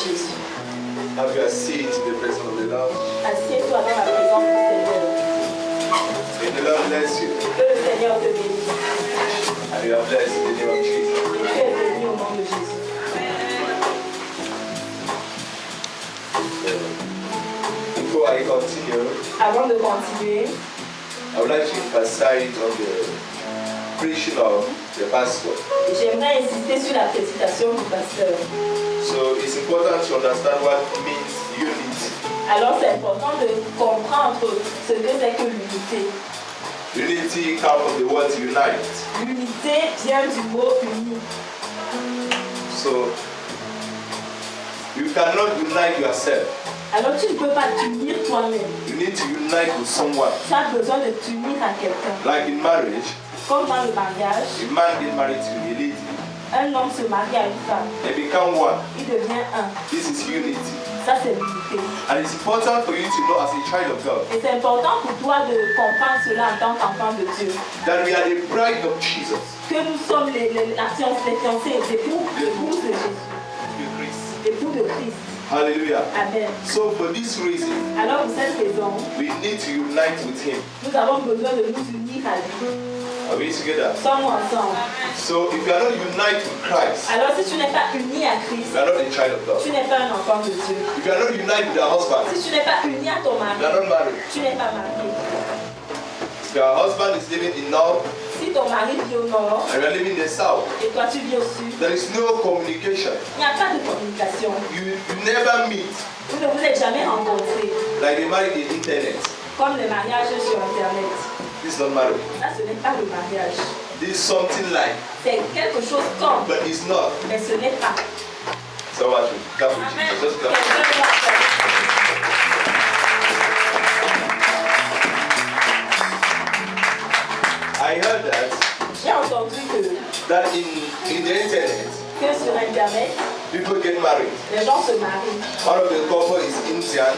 Have your seat in the presence of the Lord. Assieds-toi dans la présence du Seigneur. May the Lord bless you. Que le Seigneur te bénisse. And you are blessed in the name of Jesus. Et tu es béni au nom de Jésus. Before I continue, Avant de continuer, I would like to emphasize on the preaching of the pastor. j'aimerais insister sur la prédication du pasteur. So it's important to understand what means unity. Alors c'est important de comprendre ce que c'est que l'unité. Unity comes from the word unite. L'unité vient du mot uni. So you cannot unite yourself. Alors tu ne peux pas t'unir toi-même. You need to unite with someone. Tu as besoin de t'unir à quelqu'un. Like in marriage, Comme dans le mariage, a man get married to a lady. un homme se marie à une femme. They become one. Il devient un. This is unity. Ça c'est l'unité. And it's important for you to know as a child of God Et c'est important pour toi de comprendre cela en tant qu'enfant de Dieu. that we are the bride of Jesus. Que nous sommes les fiancés, les épouses de Jésus. The Christ. L'époux de Christ. Hallelujah. Amen. So for this reason, Alors pour cette raison, we need to unite with Him. nous avons besoin de nous unir à lui. Are we together? Sommes ensemble. So if you are not united with Christ, Alors si tu n'es pas uni à Christ, you are not a child of tu God. n'es pas un enfant de Dieu. If you are not united with your husband, Si tu n'es pas uni à ton you mari, are not married. tu n'es pas marié. If your husband is living in North Si ton mari vit au nord and you are living in the South, et toi tu vis au sud, there is no communication. il n'y a pas de communication. You never meet Vous ne vous êtes jamais rencontrés like they married in internet. comme le mariage sur Internet. This is not marriage. Ça, ce n'est pas le mariage. This is something like, C'est quelque chose comme, but it's not. mais ce n'est pas. So what? Clap for Jesus. Just clap. Quelqu'un doit faire. I heard that J'ai entendu that in the internet, que sur Internet, people get married. les gens se marient. One of the couple is Indian,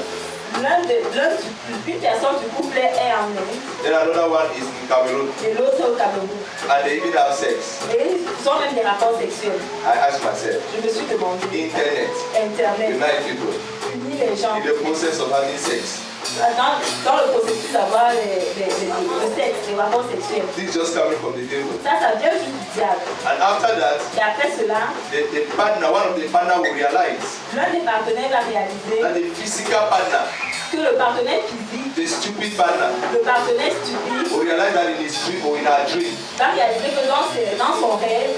Une personne du couple est en Inde then another one is in Cameroon, et l'autre est au Cameroun. and they even have sex. Et ils ont même des rapports sexuels. I ask myself, Je me suis demandé, internet, Internet unite people unit les gens in the process of having sex. dans le processus d'avoir le sexe, les rapports sexuels. This is just coming from the devil. Ça vient juste du diable. And after that, Et après cela, the partner, one of the partner will realize l'un des partenaires va réaliser that the physical partner, que le partenaire physique, the stupid partner, le partenaire stupide, will realize that in his dream or in her dream, va réaliser que dans son rêve,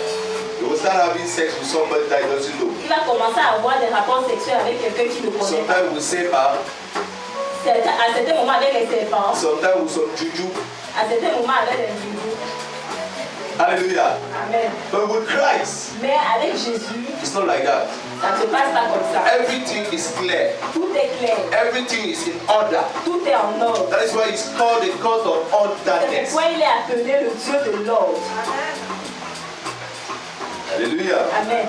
he will start having sex with somebody that he doesn't know. il va commencer à avoir des rapports sexuels avec quelqu'un qui ne connaît pas. Sometimes with safer, À certains moments avec les serpents, sometimes with some juju. à certains moments avec les juges. Hallelujah. Amen. But with Christ, Mais avec Jésus, it's not like that. ça ne se passe pas comme ça. Everything is clear. Tout est clair, Everything is in order. tout est en ordre. That is why it's called the God of C'est orderness. pourquoi il est appelé le Dieu de l'ordre. Hallelujah. Amen.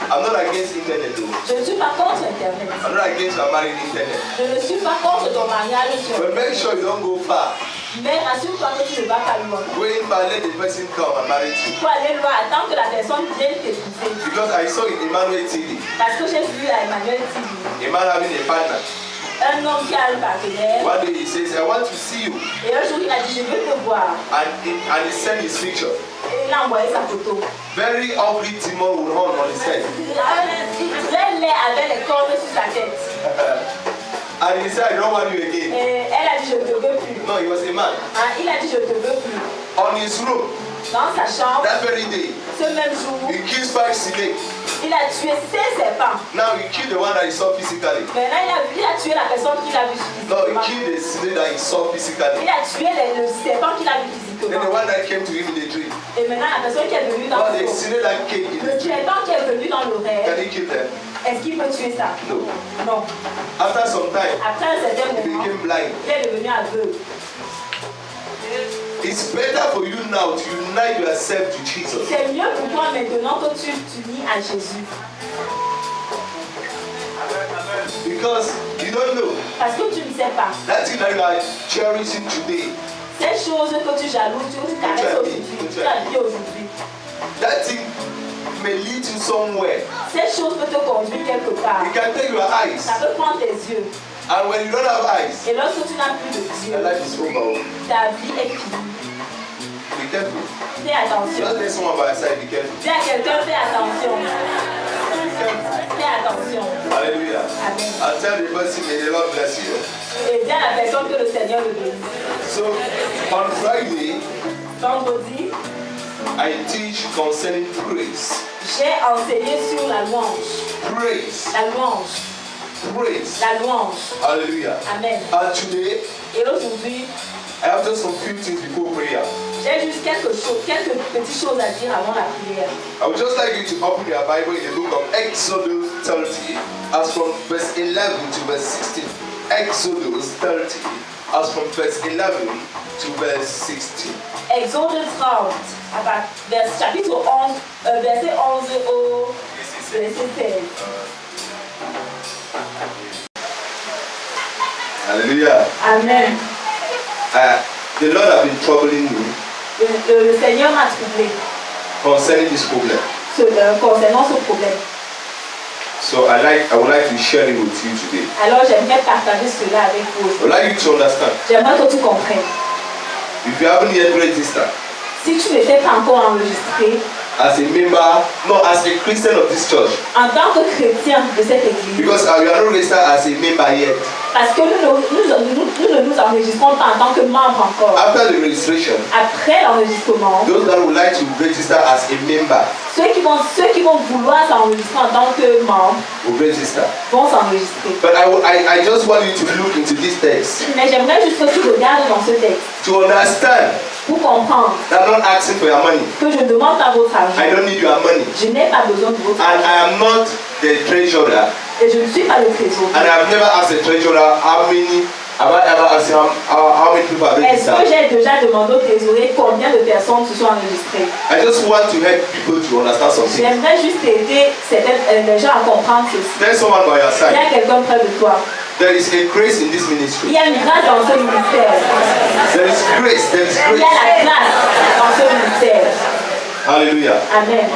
I'm not against internet though. Je ne suis pas contre Internet. I'm not against your married internet. Je ne suis pas contre ton mariage sur But make Internet. sure you don't go far. Mais rassure-toi que tu ne vas pas loin. Going far, let the person come and marry you. Il faut aller loin, attendre que la personne vienne t'épouser. Because I saw in Emmanuel TV, Parce que j'ai vu à Emmanuel TV, a man having a partner. un homme qui a un partenaire. One day he says, I want to see you. Et un jour il a dit, je veux te voir. And he sent his picture. Et il a envoyé sa photo. Very ugly demon with horn on his head. Il est avec les cordes sur sa tête. And he said, I don't want you again. Et elle a dit, je ne te veux plus. No, he was a man. Hein, il a dit, je ne te veux plus. On his room, Dans sa chambre, that very day, ce même jour, he kills 5 snakes. il a tué 16 serpents. Now he killed the one that he saw physically. Maintenant, il a tué la personne qu'il a vue No, he physiquement. killed the snake that he saw physically. Il a tué le serpent qu'il a vu Then the physiquement. one that came to him in the dream. Et maintenant, la personne qui est venue dans No, le the rêve, snake that came in le the dream. serpent qui est venu dans le Can rêve, he kill them? est-ce qu'il peut tuer ça? No. Non. After some time, Après un certain he moment, became blind. il est devenu aveugle. It's better for you now to unite yourself to Jesus. C'est mieux pour toi maintenant que tu t'unis à Jésus. Because you don't know Parce que tu ne sais pas. that thing that you are cherishing today, Ces choses que tu jalouses, que tu caresses aujourd'hui, tu as dit aujourd'hui. that thing may lead you somewhere. Ces choses peuvent te conduire quelque part. You can take your eyes, Ça peut prendre tes yeux. and when you don't have eyes, Et lorsque tu n'as plus de your yeux, life is over. ta vie est finie. Be careful. Fais attention. Just let someone by your side. Be careful. Dis à quelqu'un, fais attention. Be careful. Fais attention. Hallelujah. Amen. I'll tell the person, may the Lord bless you. Et dis à la personne que le Seigneur le bénisse. So on Friday, Vendredi, I teach concerning praise. j'ai enseigné sur la louange. Praise. La louange. Praise. La louange. Hallelujah. Amen. And today, Et aujourd'hui, I have just some few things before prayer. j'ai juste quelques petites choses à dire avant la prière. I would just like you to open your Bible in the book of Exodus 30, as from verse 11 to verse 16. Exodus 30, as from verse 11 to verse 16. Exode 30, chapitre 11, verset 11 au verset 16. Hallelujah. Amen. The Lord has been troubling me Le Seigneur m'a troublé concerning this problem. concernant ce problème. So I would like to share it with you today. Alors j'aimerais partager cela avec vous. I would like you to understand. J'aimerais que tu comprennes. If you haven't yet registered Si tu ne t'es pas encore enregistré as a member, no, as a Christian of this church, en tant que chrétien de cette église, because you are not registered as a member yet. parce que nous ne nous enregistrons pas en tant que membre encore. After the registration, Après l'enregistrement, those that would like to register as a member ceux qui vont vouloir s'enregistrer en tant que membre will register. vont s'enregistrer. But I just want you to look into this text Mais j'aimerais juste que tu regardes dans ce texte to understand pour comprendre that I'm not asking for your money. que je ne demande pas votre argent. I don't need your money. Je n'ai pas besoin de votre And argent. I am not the treasurer. Et je ne suis pas le trésor. And I've never asked the treasurer how many people have Est-ce que registered. j'ai déjà demandé au trésorier combien de personnes se sont enregistrées? I just want to help people to understand something. J'aimerais juste aider les gens à comprendre ceci. There's someone by your Il y side. a quelqu'un près de toi. There is a grace in this Il ministry. y a une grâce dans ce ministère. There is grace. There is Il y a grace. la grâce dans ce ministère. Hallelujah. Amen.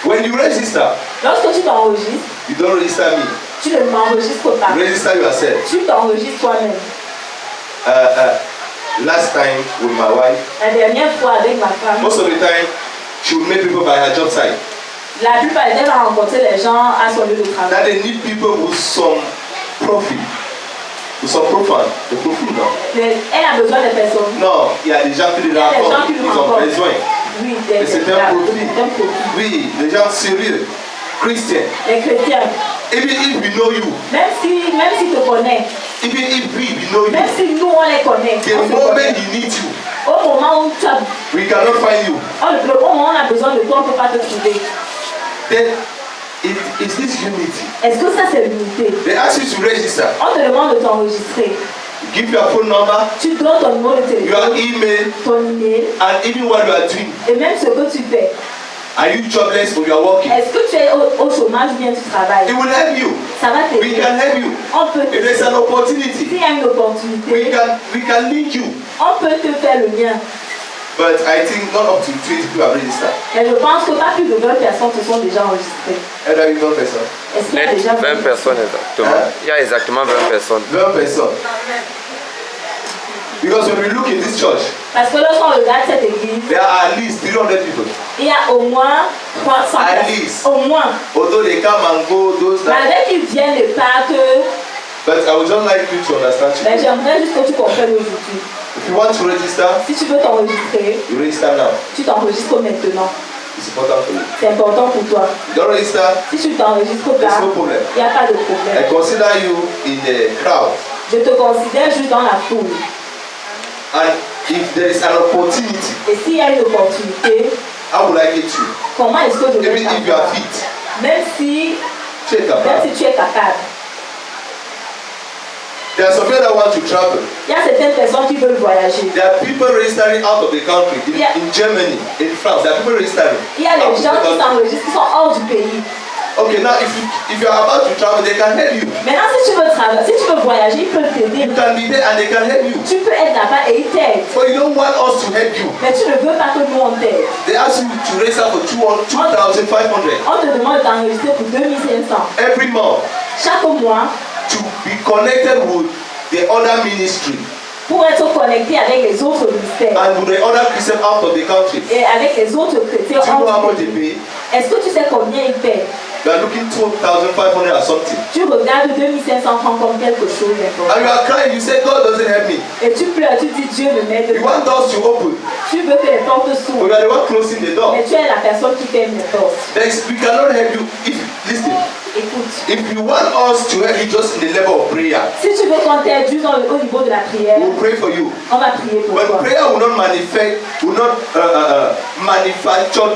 When you register, Lorsque tu t'enregistres, you don't register me. tu ne m'enregistres pas. You register yourself. Tu t'enregistres toi-même. Last time with my wife, La dernière fois avec ma femme, most of the time, she would meet people by her job site. la plupart du temps, elle a rencontré les gens à son lieu de travail. That they need people with some profit. With some profile. The profit, non? Elle a besoin des personnes. Non, il y a des gens qui les Il y a des gens rencontrent. qui lui Ils ont rencontrent. besoin. Oui, Mais c'est un profit. d'un profit. Oui, des gens sérieux. Christians. Les chrétiens, Even if we know you, même s'ils te connaissent, even if we know you, même si nous on les connaît, the on se moment connaît. he needs you, Au moment où tu as, we cannot find you. le moment où on a besoin de toi, on ne peut pas te trouver. Then it's this unity. Est-ce que ça c'est l'unité? They ask you to register. On te demande de t'enregistrer. Give your phone number, Tu donnes ton numéro de your téléphone, email, ton email and even what you are doing. et même ce que tu fais. Are you jobless or you are working? Est-ce que tu es au chômage ou bien tu travailles? It will help you. Ça va We t'aider. can help you. On peut If there's an opportunity, S'il y a une opportunité, we can link you. on peut te faire le lien. But I think not up to 20 people have registered. Mais je pense que pas plus de 20 personnes se sont déjà enregistrées. And I know person. Est-ce qu'il y a déjà 20 personnes exactement. Hein? Il y a exactement 20 personnes. 20 person. Because when we look in this church, Parce que lorsqu'on regarde cette église, there are at least 300 people. il y a au moins 300 At personnes. least. Au moins. Although they come and go, those that. Malgré qu'ils viennent et partent, But I would just like you to understand. mais j'aimerais juste que tu comprennes aujourd'hui. If you want to register, Si tu veux t'enregistrer, you register now. tu t'enregistres maintenant. It's important for you. C'est important pour toi. You don't register, Si tu t'enregistres there's pas, no problem. il n'y a pas de I problème. consider you in the crowd. Je te considère juste dans la foule. And if there is an opportunity, Et s'il y a une opportunité, how would I get you? comment est-ce que je vais Even if you are t'avoir? fit, Même si check up. tu es capable. There are some people that want to travel. Il y a certaines personnes qui veulent voyager. There are people registering out of the country. Yeah. In Germany, in France, there are people registering. Il y a out les of gens the qui country. s'enregistrent, qui sont hors du pays. Okay, now if you are about to travel, they can help you. Maintenant, si tu veux travailler, si tu veux voyager, ils peuvent t'aider. You can be there and they can help you. Tu peux être là-bas et ils t'aident. But you don't want us to help you. Mais tu ne veux pas que nous on t'aide. They ask you to register for 2,500 On te demande d'enregistrer pour 2500 every month chaque mois to be connected with the other ministry pour être connecté avec les autres ministères and with the other Christians out of the country. et avec les autres chrétiens. Do you know how hors much du they pays. pay? Est-ce que tu sais combien ils paient? You are looking 2,500 or something. Tu regardes 2500 francs comme quelque chose And d'important. you are crying, you say God doesn't help me. Et tu pleures, tu dis Dieu ne m'aide You pas. want doors to open, Tu veux que les portes but s'ouvrent. you are the one closing the door. Mais tu es la personne qui ferme les portes. We cannot help you if, listen, Écoute, if you want us to help you just in the level of prayer, si tu veux qu'on t'aide juste au niveau de la prière, we'll pray for you. on va prier pour But toi. prayer will not manufacture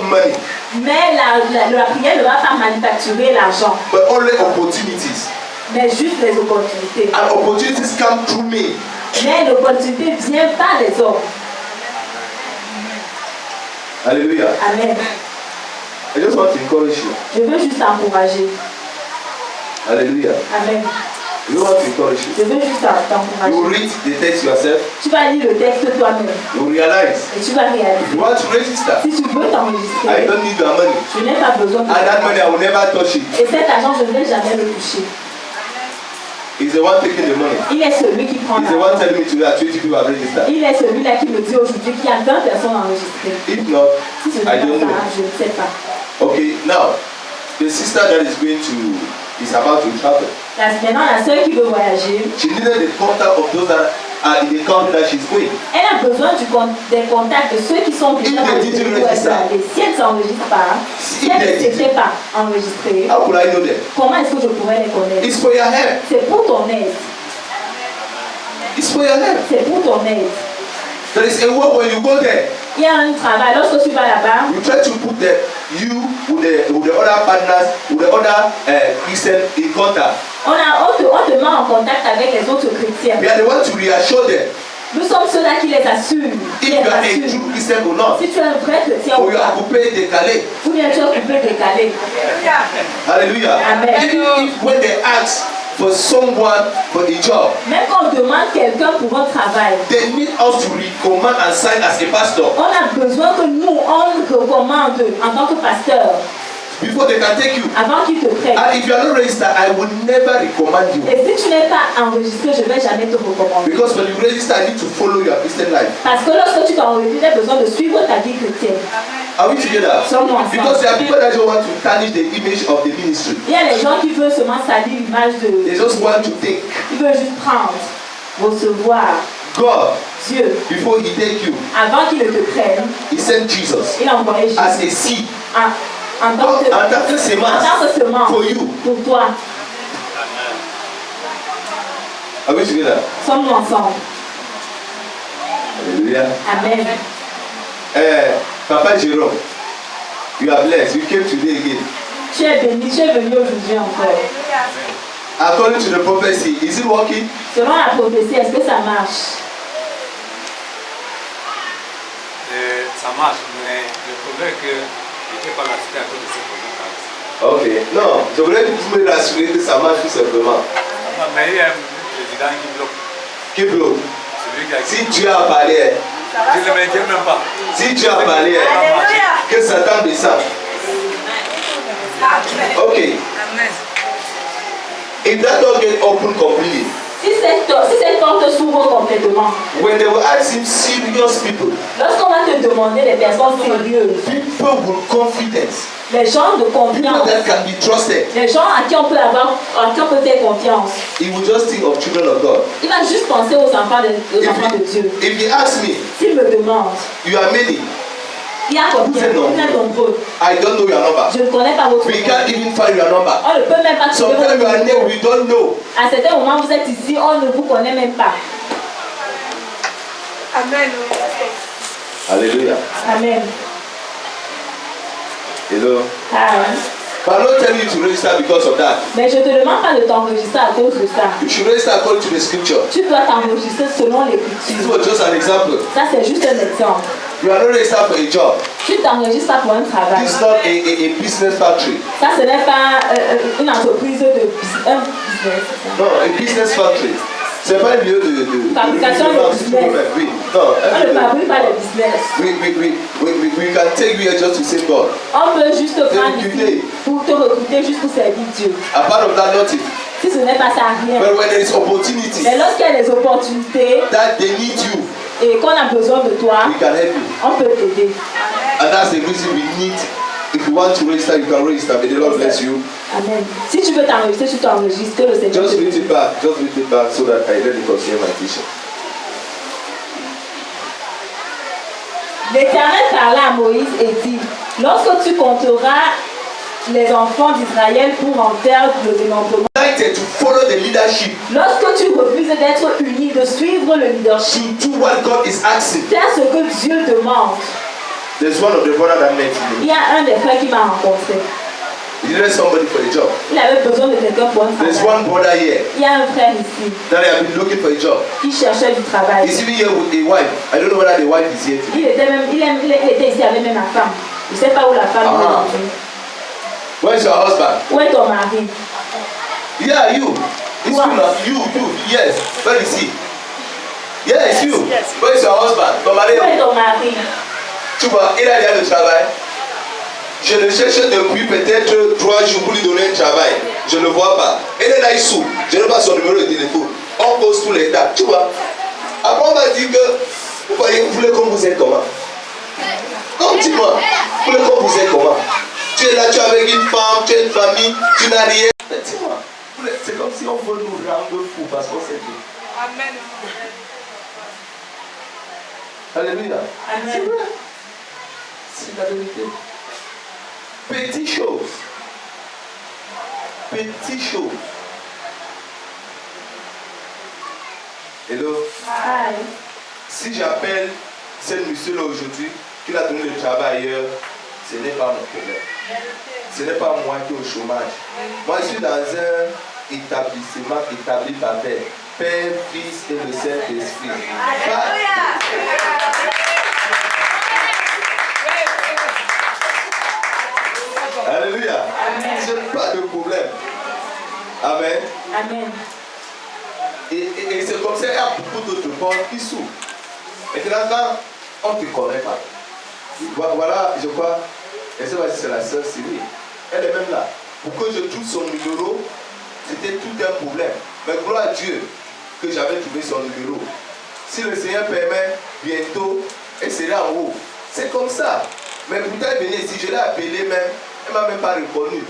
money, Mais la prière ne va pas manufacturer l'argent, but only opportunities. mais juste les opportunités. And opportunities come through me. Mais l'opportunité vient par les hommes. Hallelujah. Amen. I just want to encourage you. Je veux juste t'encourager. Hallelujah. Amen. I want to encourage you. Je veux juste You will t'encourager. read the text yourself. Tu vas lire le texte toi-même You will realize. et tu vas If réaliser. you want to register, Si tu veux I t'enregistrer, don't need your money. je n'ai pas besoin de And that ton money, I will never touch it. Et cet argent, je ne vais jamais le toucher. He's the one taking the money. Il est celui qui prend He's the one l'argent. telling me today that 20 people have registered. Il est celui-là qui me dit aujourd'hui qu'il y a 20 personnes enregistrées. If not, Si ce I n'est don't pas know. ça, je ne sais pas. Okay, now, the sister that is going to, is about to travel. Maintenant, la sœur qui veut voyager, She needed the contact of those that are in the country that she's going. elle a besoin des contacts de ceux qui sont déjà dans le If they pays didn't où elle register. veut aller. Si elle ne s'enregistre pas, si elle ne s'était pas enregistrée, How could I know them? comment est-ce que je pourrais les connaître? It's for your help. C'est pour ton aide. It's for your help. C'est pour ton aide. There is a work when you go there. Il y a un travail. Lorsque tu vas là-bas, You try to put you with the other partners, with the other Christians in contact. on te met en contact avec les autres chrétiens. We are the ones to reassure them Nous sommes ceux-là qui les assurent. if you are a true Christian or not. Si tu es un vrai chrétien Or ou you pas, are coupé, décalé. ou bien tu es coupé, décalé. Hallelujah. Amen. Even if when they ask for someone for a job, Même quand on demande quelqu'un pour un travail, they need us to recommend and sign as a pastor on a besoin que nous, on recommande en tant que pasteur, before they can take you. avant qu'ils te prennent. And if you are not registered, I will never recommend you. Et si tu n'es pas enregistré, je ne vais jamais te recommander. Because when you register, I need to follow your Christian life. Parce que lorsque tu t'es enregistré, tu as besoin de suivre ta vie chrétienne. Are we together? Sommes-nous ensemble? Because there are people that just want to tarnish the image of the ministry. Il y a des gens qui veulent seulement salir l'image de... They just want to take Ils veulent juste prendre, recevoir God Dieu. before He take you. Avant qu'il ne te prenne, He sent Jesus il a envoyé Jésus as a seed, en tant que semence for you. pour toi. Are we together? Sommes-nous ensemble? Hallelujah. Amen. Papa Jérôme, you are blessed. You came today again. Tu es béni, tu es venu aujourd'hui encore. According to the prophecy, is it working? Selon la prophétie, est-ce que ça marche? Ça marche, mais le problème est que je n'étais pas l'assister à cause de ces problèmes. Ok. Non, je voulais juste me rassurer que ça marche tout simplement. Mais il y a un président qui bloque. Qui bloque? Celui qui a Si Dieu a parlé, je ne le maintiens même pas. si Dieu a parlé, que Satan descende. Okay. If that door get open completely, Si cette porte s'ouvre complètement, when they will ask him serious people, lorsqu'on va te demander des personnes sérieuses, people with confidence, les gens de people confiance, that can be trusted, les gens à qui on peut faire confiance, he will just think of children of God. il va juste penser aux enfants de Dieu. If he asks me, S'il me demande, you are many, il y a combien? Vous êtes nombreux. I don't know your number. Je ne connais pas votre We nom. can't even find your number. On ne peut même pas trouver Sometimes you votre are numéro. name we don't know. À certains moments, vous êtes ici, on ne vous connaît même pas. Amen. Hallelujah. Amen. Hello. Amen. But I'm not telling you to register because of that. Mais je ne te demande pas de t'enregistrer à cause de ça. You should register according to the scripture. Tu dois t'enregistrer selon This l'écriture. was just an example. Ça, c'est juste un exemple. You are not registered for a job. Tu t'enregistres pas pour un travail. This is not a business factory. Ça, ce n'est pas une entreprise de un business. No, a business factory. C'est pas un lieu de Fabrication de business. Oui. Non. On ne fabrique pas le business. We can take you here just to save God. On peut juste te prendre recruter. ici pour te recruter juste pour servir Dieu. Apart of that, nothing. Si ce n'est pas ça, rien. But when there is opportunity Mais lorsqu'il y a des opportunités that they need you, et qu'on a besoin de toi, we can help you. on peut t'aider. And that's the reason we need. If you want to register, you can register. May the Lord bless you. Amen. Si tu veux t'enregistrer, tu t'enregistres. Que le Seigneur Just te read it back. Just read it back so that I let you consider my teaching. L'Éternel parla à Moïse et dit, lorsque tu compteras les enfants d'Israël pour en faire le dénombrement, United to follow the leadership, lorsque tu refuses d'être uni, de suivre le leadership, to do what God is asking. faire ce que Dieu demande. There's one of the brothers that met me. Il y a un des frères qui m'a rencontré. He needed somebody for a job. Il avait besoin de quelqu'un pour un There's travail. one brother here Il y a un frère ici that I have been looking for a job. qui cherchait du travail. He's even here with a wife. I don't know whether the wife is here today. Il était ici avec même ma femme. Je ne sais pas où la femme est Ah. aujourd'hui. Where's your husband? Où est ton mari? Yeah, you. It's Wow. you now. You. Yes. Where is he? Yeah, it's you. Where's your husband? Ton mari. Où est ton mari? Tu vois, il a déjà le travail. Je le cherche depuis peut-être 3 jours pour lui donner un travail. Je ne le vois pas. Il est là, il souffre. Je n'ai pas son numéro de téléphone. On cause tous les tas. Tu vois. Après, on va dire que vous voulez qu'on vous aide comment? Non, dis-moi. Vous voulez qu'on vous aide comment? Tu es là, tu es avec une femme, tu as une famille, tu n'as rien. Mais dis-moi. C'est comme si on veut nous rendre fous parce qu'on s'est dit. Amen. Alléluia. Amen. C'est vrai. C'est la vérité. Petites choses. Petites choses. Hello. Hi. Si j'appelle ce monsieur-là aujourd'hui, qu'il a donné le travail ailleurs, ce n'est pas mon problème. Ce n'est pas moi qui est au chômage. Moi, je suis dans un établissement établi par Père. Père, Fils et le Saint-Esprit. Alléluia. Ce n'est pas de problème. Amen. Amen. Et c'est comme ça, il y a beaucoup d'autres portes qui s'ouvrent. Maintenant, quand on ne te connaît pas, voilà, je crois, et c'est c'est la sœur Sylvie, elle est même là. Pour que je trouve son numéro, c'était tout un problème. Mais gloire à Dieu que j'avais trouvé son numéro. Si le Seigneur permet, bientôt, elle sera en haut. C'est comme ça. Mais pourtant, elle venait ici, je l'ai appelée même, elle ne m'a même pas reconnu.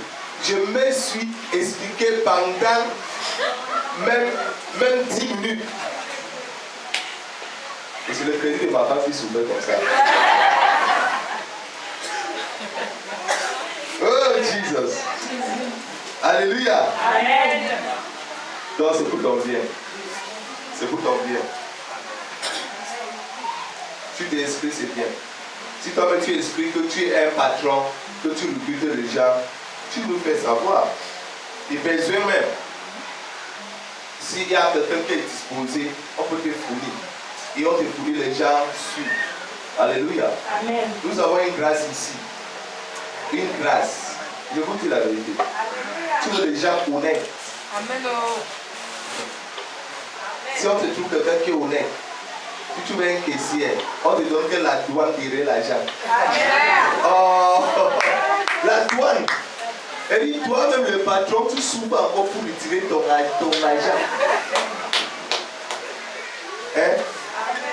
Je me suis expliqué pendant même 10 minutes. Et c'est le crédit de ma femme qui s'ouvrait comme ça. Oh Jesus. Alléluia. Amen. Donc c'est pour ton bien. C'est pour ton bien. Tu t'es inscrit, c'est bien. Si toi-même tu expliques que tu es un patron, que tu recrutes les gens, tu nous fais savoir. Et besoin même. S'il y a quelqu'un qui est disposé, on peut te fournir. Et on te fournit les gens sûrs. Alléluia. Amen. Nous avons une grâce ici. Une grâce. Je vous dis la vérité. Tu veux des gens honnêtes. Amen. Si on te trouve quelqu'un qui est honnête, si tu veux un caissier, on te donne que la douane tirer l'argent. Oh, la douane. Et dit, toi-même le patron, tu souffres encore pour lui tirer ton argent. Hein?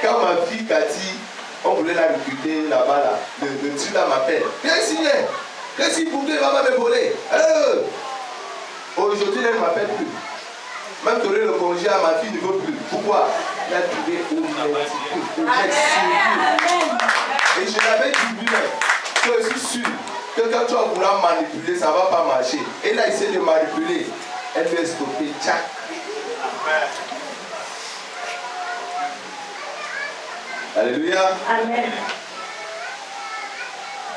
Quand ma fille Cathy, on voulait la recruter là-bas, là, le type là m'appelle. Viens ici, viens. Qu'est-ce qu'il vous plaît, va pas me voler. Aujourd'hui, elle ne m'appelle plus. Même donner le congé à ma fille ne veut plus. Pourquoi? Elle a trouvé honnête. Et je l'avais dit lui-même, que je suis sûr que quand tu vas vouloir manipuler, ça ne va pas marcher. Et là, il essaie de manipuler. Elle veut stopper. Tchac. Alléluia. Amen.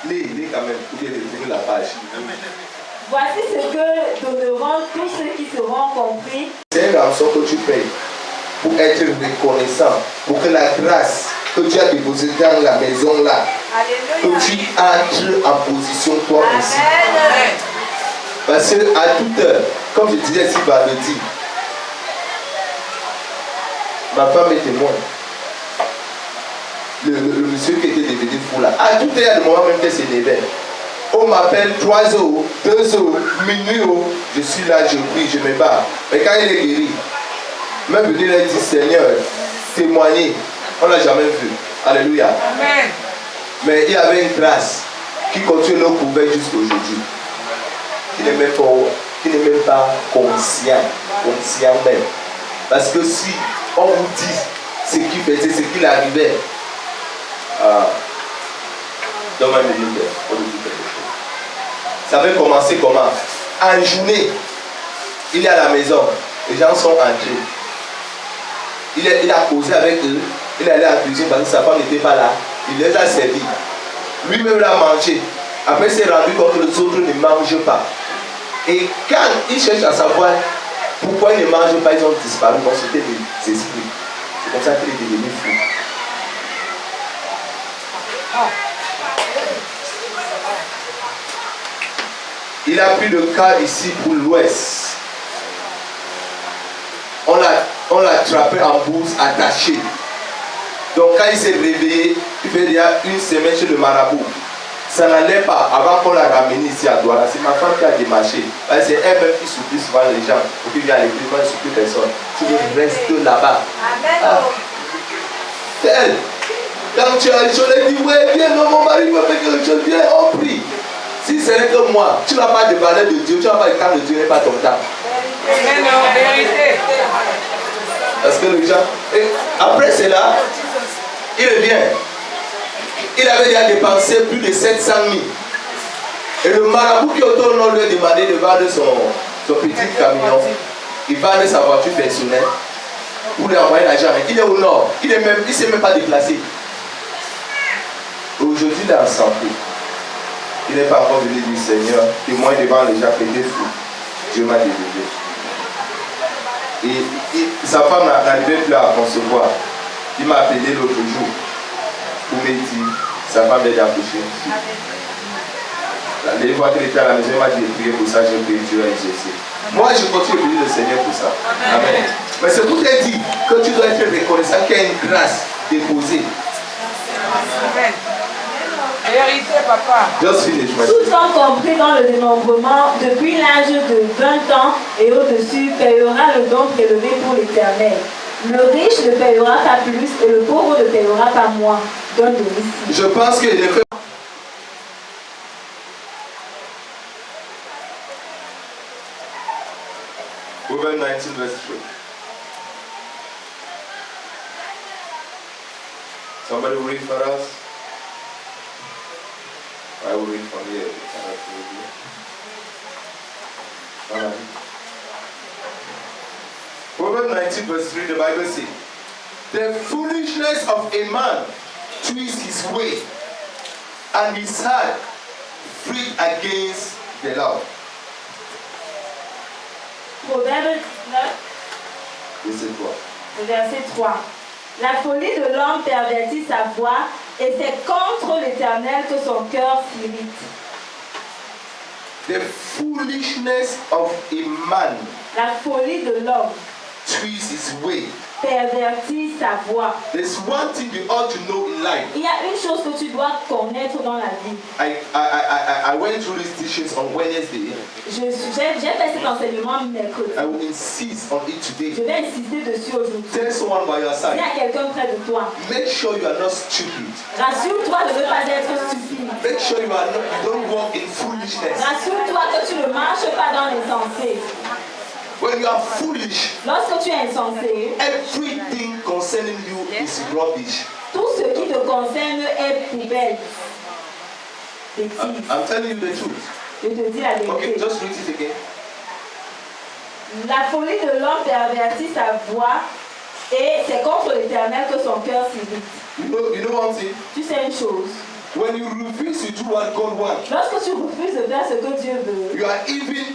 Lis quand même, pour bien définir la page. Voici ce que donneront tous ceux qui seront compris. C'est un rançon que tu payes pour être reconnaissant, pour que la grâce que tu as déposée dans la maison là, que tu entres en position toi aussi. Parce que à toute heure, comme je disais ici vendredi, ma femme est témoin. Le monsieur qui était devenu fou là, à tout heure, il y a le moment même qu'elle s'énervait. On m'appelle 3 heures, 2 heures, minuit, je suis là, je prie, je me bats. Mais quand il est guéri, même venir leur dire Seigneur, témoigner, on ne l'a jamais vu. Alléluia. Amen. Mais il y avait une grâce qui continue nos couverts jusqu'à aujourd'hui. Qui n'est même pas conscient même. Parce que si on vous dit ce qu'il faisait, ce qu'il arrivait, donne-moi une minute pour vous dire quelque chose. Ça avait commencé comment? En journée, il est à la maison, les gens sont entrés. Il a causé avec eux, il est allé à la cuisine parce que sa femme n'était pas là. Il les a servis. Lui-même l'a mangé. Après, il s'est rendu compte que les autres ne mangent pas. Et quand il cherche à savoir pourquoi ils ne mangent pas, ils ont disparu. Bon, c'était des esprits. C'est comme ça qu'il est devenu fou. Il a pris le cas ici pour l'ouest. On l'a attrapé en bourse, attaché. Donc quand il s'est réveillé, il fait déjà une semaine chez le marabout. Ça n'allait pas avant qu'on l'a ramené ici à Douala. C'est ma femme qui a démarché. C'est elle-même qui supplie souvent les gens. Pour qu'il vienne à l'église, moi je ne supplie personne. Tu veux rester là-bas. Ah. C'est elle. Quand tu as je lui ai dit, ouais, viens, non, mon mari me fait quelque chose, viens, on prie. Si ce n'est que moi, tu n'as pas de valeur de Dieu, tu n'as pas le temps de Dieu, n'est pas ton temps. Vérité. Parce que les gens. Et après cela, il revient. Il avait déjà dépensé plus de 700 000. Et le marabout qui est autour de lui a demandé de vendre son petit camion. Il vend sa voiture personnelle pour lui envoyer l'argent. Il est au nord. Il ne s'est même pas déplacé. Aujourd'hui, il est en santé. Il n'est pas encore venu du Seigneur. Témoin devant les gens qui étaient fous. Dieu m'a délivré. Et sa femme n'arrivait plus à concevoir. Il m'a appelé l'autre jour pour me dire sa femme est accouchée. La dernière fois qu'il était à la maison, il m'a dit de prier pour ça, j'ai prié, Dieu a exaucé. Moi, je continue de prier le Seigneur pour ça. Amen. Mais c'est pour te dire que tu dois être reconnaissant qu'il y a une grâce déposée. Amen. Vérité, papa. Just finish, my Tous sont compris dans le dénombrement, depuis l'âge de 20 ans et au-dessus, payera le don prélevé pour l'Éternel. Le riche ne payera pas plus et le pauvre ne payera pas moins. Donne de ici. Je pense que les faits. Proverbs 19, verse 3. Somebody will read for us. I will read from here. Proverbs 19, verse 3, the Bible says, the foolishness of a man twists his way, and his heart freed against the Lord. Proverbe 19, Listen to what. verset 3. La folie de l'homme pervertit sa voix et c'est contre l'Éternel que son cœur s'irrite. The foolishness of a man La folie de l'homme twists his way. pervertit sa voix. There's one thing you ought to know in life. Il y a une chose que tu dois connaître dans la vie. I went through these teachings on Wednesday. J'ai fait cet enseignement mercredi. I will insist on it Je today. vais insister dessus aujourd'hui. Tell someone by your S'il y side. a quelqu'un près de toi, Make sure you are not stupid. rassure-toi de ne pas être stupide. Make sure you don't walk in foolishness. Rassure-toi que tu ne marches pas dans l'insensé. When you are foolish, Lorsque tu es insensé, everything concerning you is rubbish. tout ce qui te concerne est poubelle. Bêtise. I'm telling you the truth. Je te dis la Okay, vérité. just read it again. La folie de l'homme pervertit sa voix et c'est contre l'Éternel que son cœur s'irrite. You know one thing? Tu sais une chose, When you refuse to do what God wants, lorsque tu refuses de faire ce que Dieu veut, you are even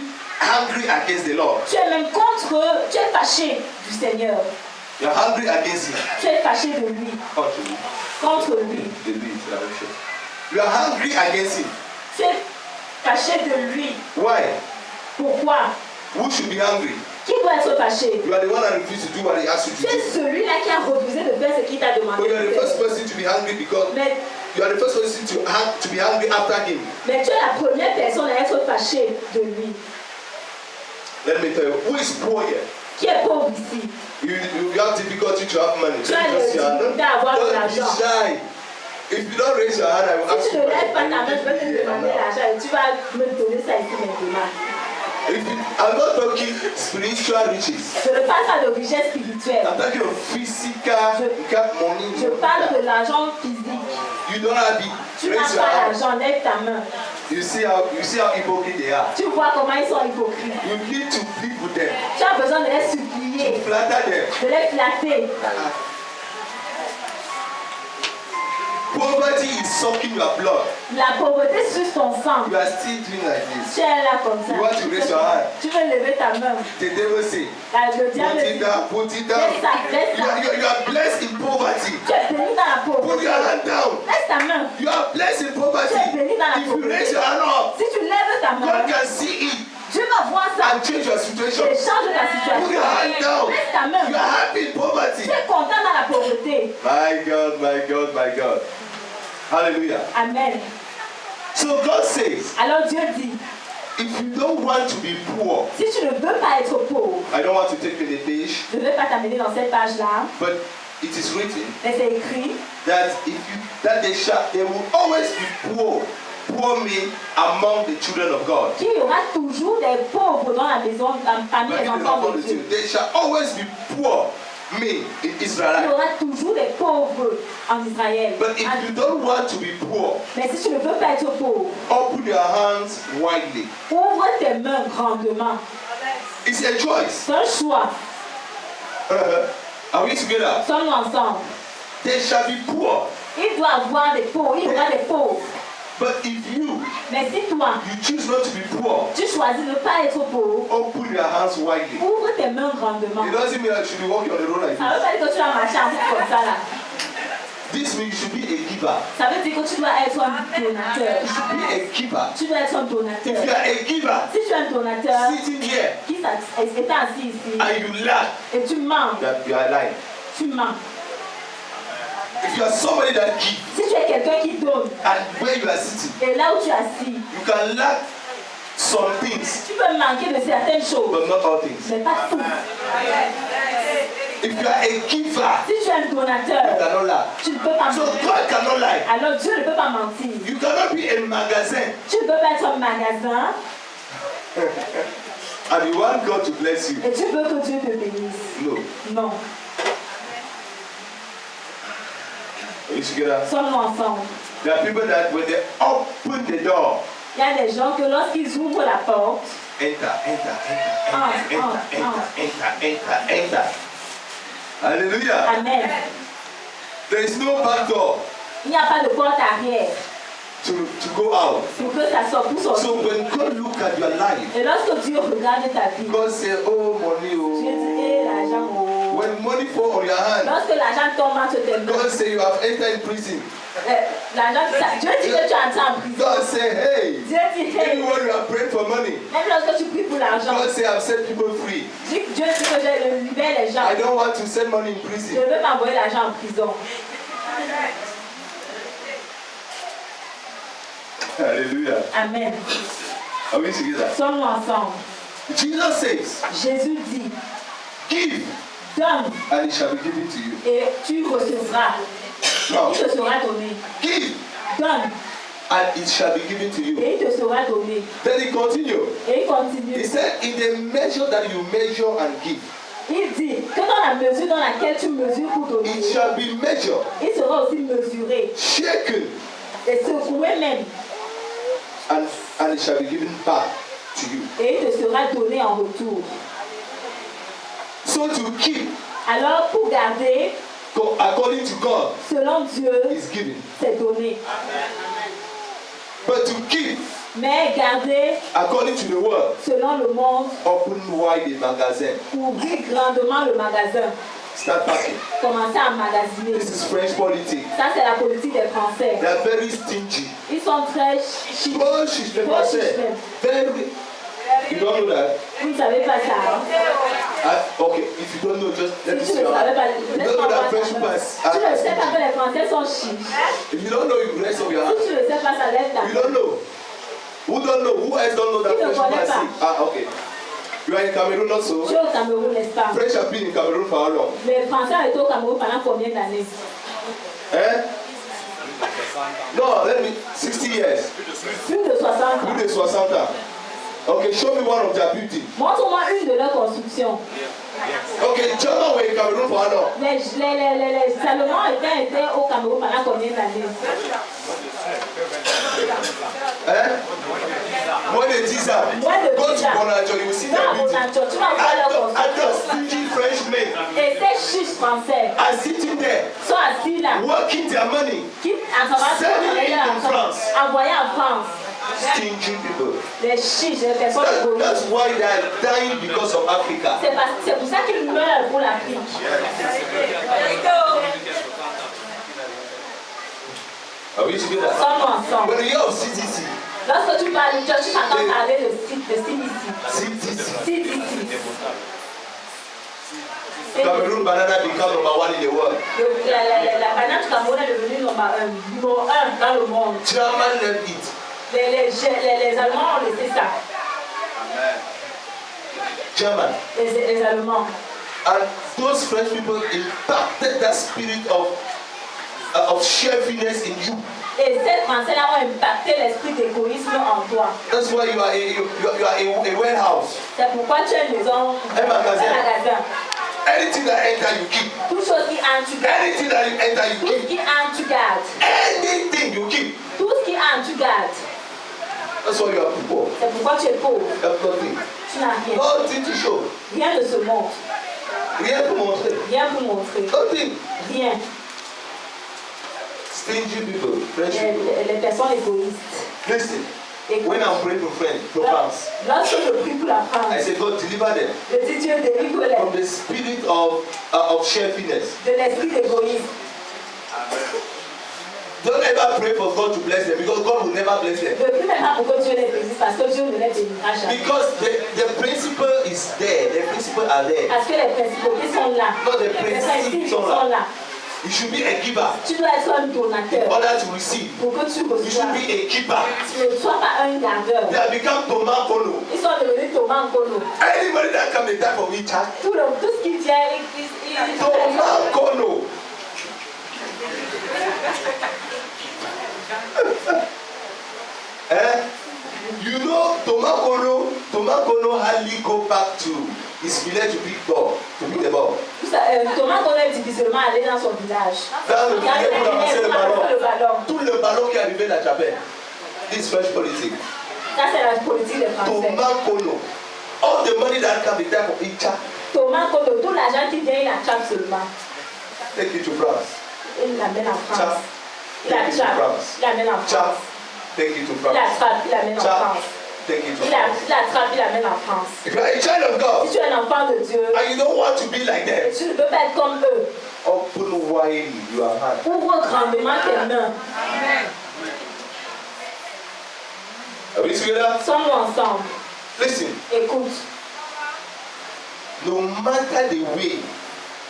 angry against the Lord. tu es même tu es fâché du Seigneur. You are angry against Him. Tu es fâché de lui, contre lui. You are angry against Him. Tu es fâché de lui. Why? Pourquoi? Who should be angry? Qui doit être fâché? You are the one that refused to do what He asked you Tu to es do. celui-là qui a refusé de faire ce qu'il t'a demandé But you are de the first faire. person to be angry because Mais, you are the first person to be angry after Him. mais tu es la première personne à être fâché de lui. Let me tell you, who is poor here? Qui est pauvre ici? You have difficulty to have money. Tu as des difficultés à avoir de Don't be l'argent. shy. If you don't raise your hand, I will ask Si tu you. ne lèves pas ta main, je vais te Now. demander l'argent et tu vas me donner ça ici maintenant. I'm not talking spiritual riches. Je ne parle pas de richesse spirituelle. I'm talking of physical. You got money. Je parle de l'argent physique. You don't have it. Tu n'as Raise your pas hand. l'argent, lève ta main. You see how hypocrite they are. Tu vois comment ils sont hypocrites. You need to plead with them. Tu as besoin de les supplier, To flatter them. de les flatter. Poverty is sucking your blood. La pauvreté suce ton sang. You are still doing like this. Tu es là comme ça. You want to raise your hand. Tu veux lever ta main. The devil say, Le diable put it dit, down, put it down. laisse ça, laisse ça. You are blessed in poverty. Tu es béni dans la Put pauvreté. your hand down. Laisse ta main. You are blessed in poverty. Tu es béni dans la If you pauvreté. raise your hand up, Si tu lèves ta main, God can see it Dieu va voir ça. and change your Et situation. change ta situation. Put your hand down. Laisse ta main. You are happy in poverty. Tu es content dans la pauvreté. My God, my God, my God. Hallelujah. Amen. So God says, Alors Dieu dit, if you don't want to be poor, si tu ne veux pas être pauvre, I don't want to take the page, je ne vais pas t'amener dans cette page-là, but it is written mais c'est écrit that there will always be poor men among the children of God. qu'il y aura toujours des pauvres dans la maison, parmi les enfants de Dieu. There shall always be poor men in Il y Israel. aura toujours des pauvres en Israël. But if you don't want to be poor, Mais si tu ne veux pas être pauvre, open your hands widely. ouvre tes mains grandement. It's a choice. C'est un choix. Are we together? Sommes-nous ensemble. There shall be poor. Il doit y avoir des pauvres. Il y aura des pauvres. But if you Mais si toi, choose not to be poor, tu choisis de ne pas être pauvre, open your hands widely. ouvre tes mains grandement. It doesn't mean I should be walking on the road like Ça ne this. veut pas dire que tu vas marcher en route comme ça là. This means you should be a giver. Ça veut dire que tu dois être un donateur. You should be a giver. Tu dois être un If you donateur. are a giver, Si tu es un donateur sitting here qui est assis ici and you laugh, et tu manques, that you are lying. tu manques. If you are somebody that gives, Si tu es quelqu'un qui donne and where you are sitting, et là où tu es assis, you can lack some things, tu peux manquer de certaines choses, but not all things. mais pas tout. If you are a giver, Si tu es un you donateur, cannot lie. tu ne peux pas So mentir. God cannot lie. Alors Dieu ne peut pas mentir. You cannot be a magasin Tu ne peux pas être un magasin and you want God to bless you. et tu veux que Dieu te bénisse. No. Non. Are you together? Sommes-nous ensemble. There are people that when they open the door, Il y a des gens que lorsqu'ils ouvrent la porte, enter. Hallelujah. Amen. There is no back door Il n'y a pas de porte arrière to go out. pour que ça sorte pour sortir. So when God look at your life, Et lorsque Dieu regarde ta vie, God say, oh money, Dieu dit, oh. l'argent, oh. When money fall on your hand, Lorsque l'argent tombe entre tes mains, God say you have entered in prison. Dieu dit que tu es entré en prison. God say, hey, Dieu dit, hey, even when you are praying for money, même lorsque tu pries pour l'argent, God say I've set people free. Dieu dit que je libère les gens. I don't want to send money in Je prison. veux m'envoyer l'argent en prison. Hallelujah. Amen. Are we together? Sommes-nous ensemble. Jesus says, Jésus dit, give donne and it shall be given to you. et tu recevras. Now, Il te sera donné. give Donne and it shall be given to you. et il te sera donné. Then he continued. Et il He continue. said, in the measure that you measure and give, Il dit que dans la mesure dans laquelle tu mesures pour donner, it shall be measured, il sera aussi mesuré shaken, et secoué même. and it shall be given back to you. Et il te sera donné en retour. So to keep, Alors pour garder, according to God, selon Dieu, is given. c'est donné. But to keep, Mais garder, according to the word, selon le monde, open wide the magazine. ouvrir grandement le magasin. Start packing. Commencer à magasiner. This is French politics. Ça, c'est la politique des Français. They are very stingy. Ils sont très chics. Oh, she's the person. Very. You don't know that? Vous ne savez pas ça. Hein? Okay, if you don't know, just let me Si tu see ne your savais hand. pas, You laisse-moi don't know voir that French ta main. pass. Tu ne sais pas que les Français sont chics. If you don't know, you rest of your hand. Si tu ne sais pas ça, lève ta You main. don't know. Who don't know? Who else don't know that Qui ne French connaît pass? pas? Okay. You are in Cameroon also. Tu es au Cameroun, n'est-ce pas? French have been in Cameroon for how long? Les Français ont été au Cameroun pendant combien d'années? Eh? No, let me. 60 years. Plus de 60 ans. Plus de 60 ans. Okay, show me one of their buildings. Montre-moi une de leurs constructions. Okay, German were in Cameroon for how long? Les Allemands étaient au Cameroun pendant combien d'années? Eh? More than 10 ans. Moins de Go 10 to ans. Bonadio, you will see Va their à building. Bonadio, tu vas voir leur And those construction. stingy Frenchmen Et ces chiches français are sitting there, sont assis là, working their money. qui envoyés en France. Stingy people. Les chiches, les personnes That's égoïstes. why they are dying because of Africa. C'est pour ça qu'ils meurent pour l'Afrique. Are we together? Sommes ensemble. When you hear of CDC, Lorsque tu parles, tu entends parler de CDC. CDC, CDC. Cameroon banana become #1 in the world. La banane du Cameroun est devenue numéro 1 dans le monde. German left it. Les Allemands ont laissé ça. German. Les Allemands. And those French people impacted that spirit of cheerfulness in you. Et ces Français-là ont impacté l'esprit d'égoïsme en toi. That's why you are a warehouse. C'est pourquoi tu as une maison, Un magasin. Anything that enter, you keep. Toute chose qui entre, tu gardes. Anything that enter, you Tout ce keep. qui entre, tu gardes. Anything you keep. Tout ce qui entre, tu gardes. That's why you are poor. C'est pourquoi tu es pauvre. You have nothing. Tu n'as rien. Nothing to show. Rien ne se montre. Rien pour montrer. Rien pour montrer. Nothing. Rien. Stingy people, French people. Les personnes égoïstes. Listen. Écoute. When I'm praying for France, Lorsque je prie pour la France, I say, God, deliver them je dis Dieu délivre-les from the spirit of cheerfulness. de l'esprit d'égoïsme. Don't ever pray for God to bless them because God will never bless them. Ne prie même pas pour que Dieu les bénisse parce que Dieu ne les bénira jamais. Because the principle is there. The principle are there. Parce que les principautés sont là. Non, les Les principes principes sont sont là. là. You should be a giver Tu dois être un in donateur order to receive. pour que tu You should reçoives. be a keeper. Tu ne sois pas un gardeur. They have become Thomas Kono. Ils sont devenus Thomas Kono. Anybody that come in time for me, chat. Tout ce qui vient, ils Thomas Kono. You know, Thomas Kono hardly go back to his village to pick the ball. Thomas Kono est difficilement allé dans son village. Dans le village pour ramasser le le ballon. Tout le ballon qui est arrivé à la chapelle. This French politique. Ça, c'est la politique des Français. Thomas Kono. All the money that come in time for Icha. Thomas Kono, tout l'argent qui vient, il attrape seulement. Take it to France. Il l'amène en France. Chap. Il attrape. Il l'amène en Chap. France. Take it to Il France. attrape, il l'amène en Chap. France. Take it to Il France. attrape, il l'amène en France. If you are a child of God Si tu es un enfant de Dieu, and you don't want to be like them, tu ne peux pas être comme eux. open wide your hand. Ouvre grandement tes mains. Are we together? Sommes-nous ensemble. Listen, Écoute, no matter the way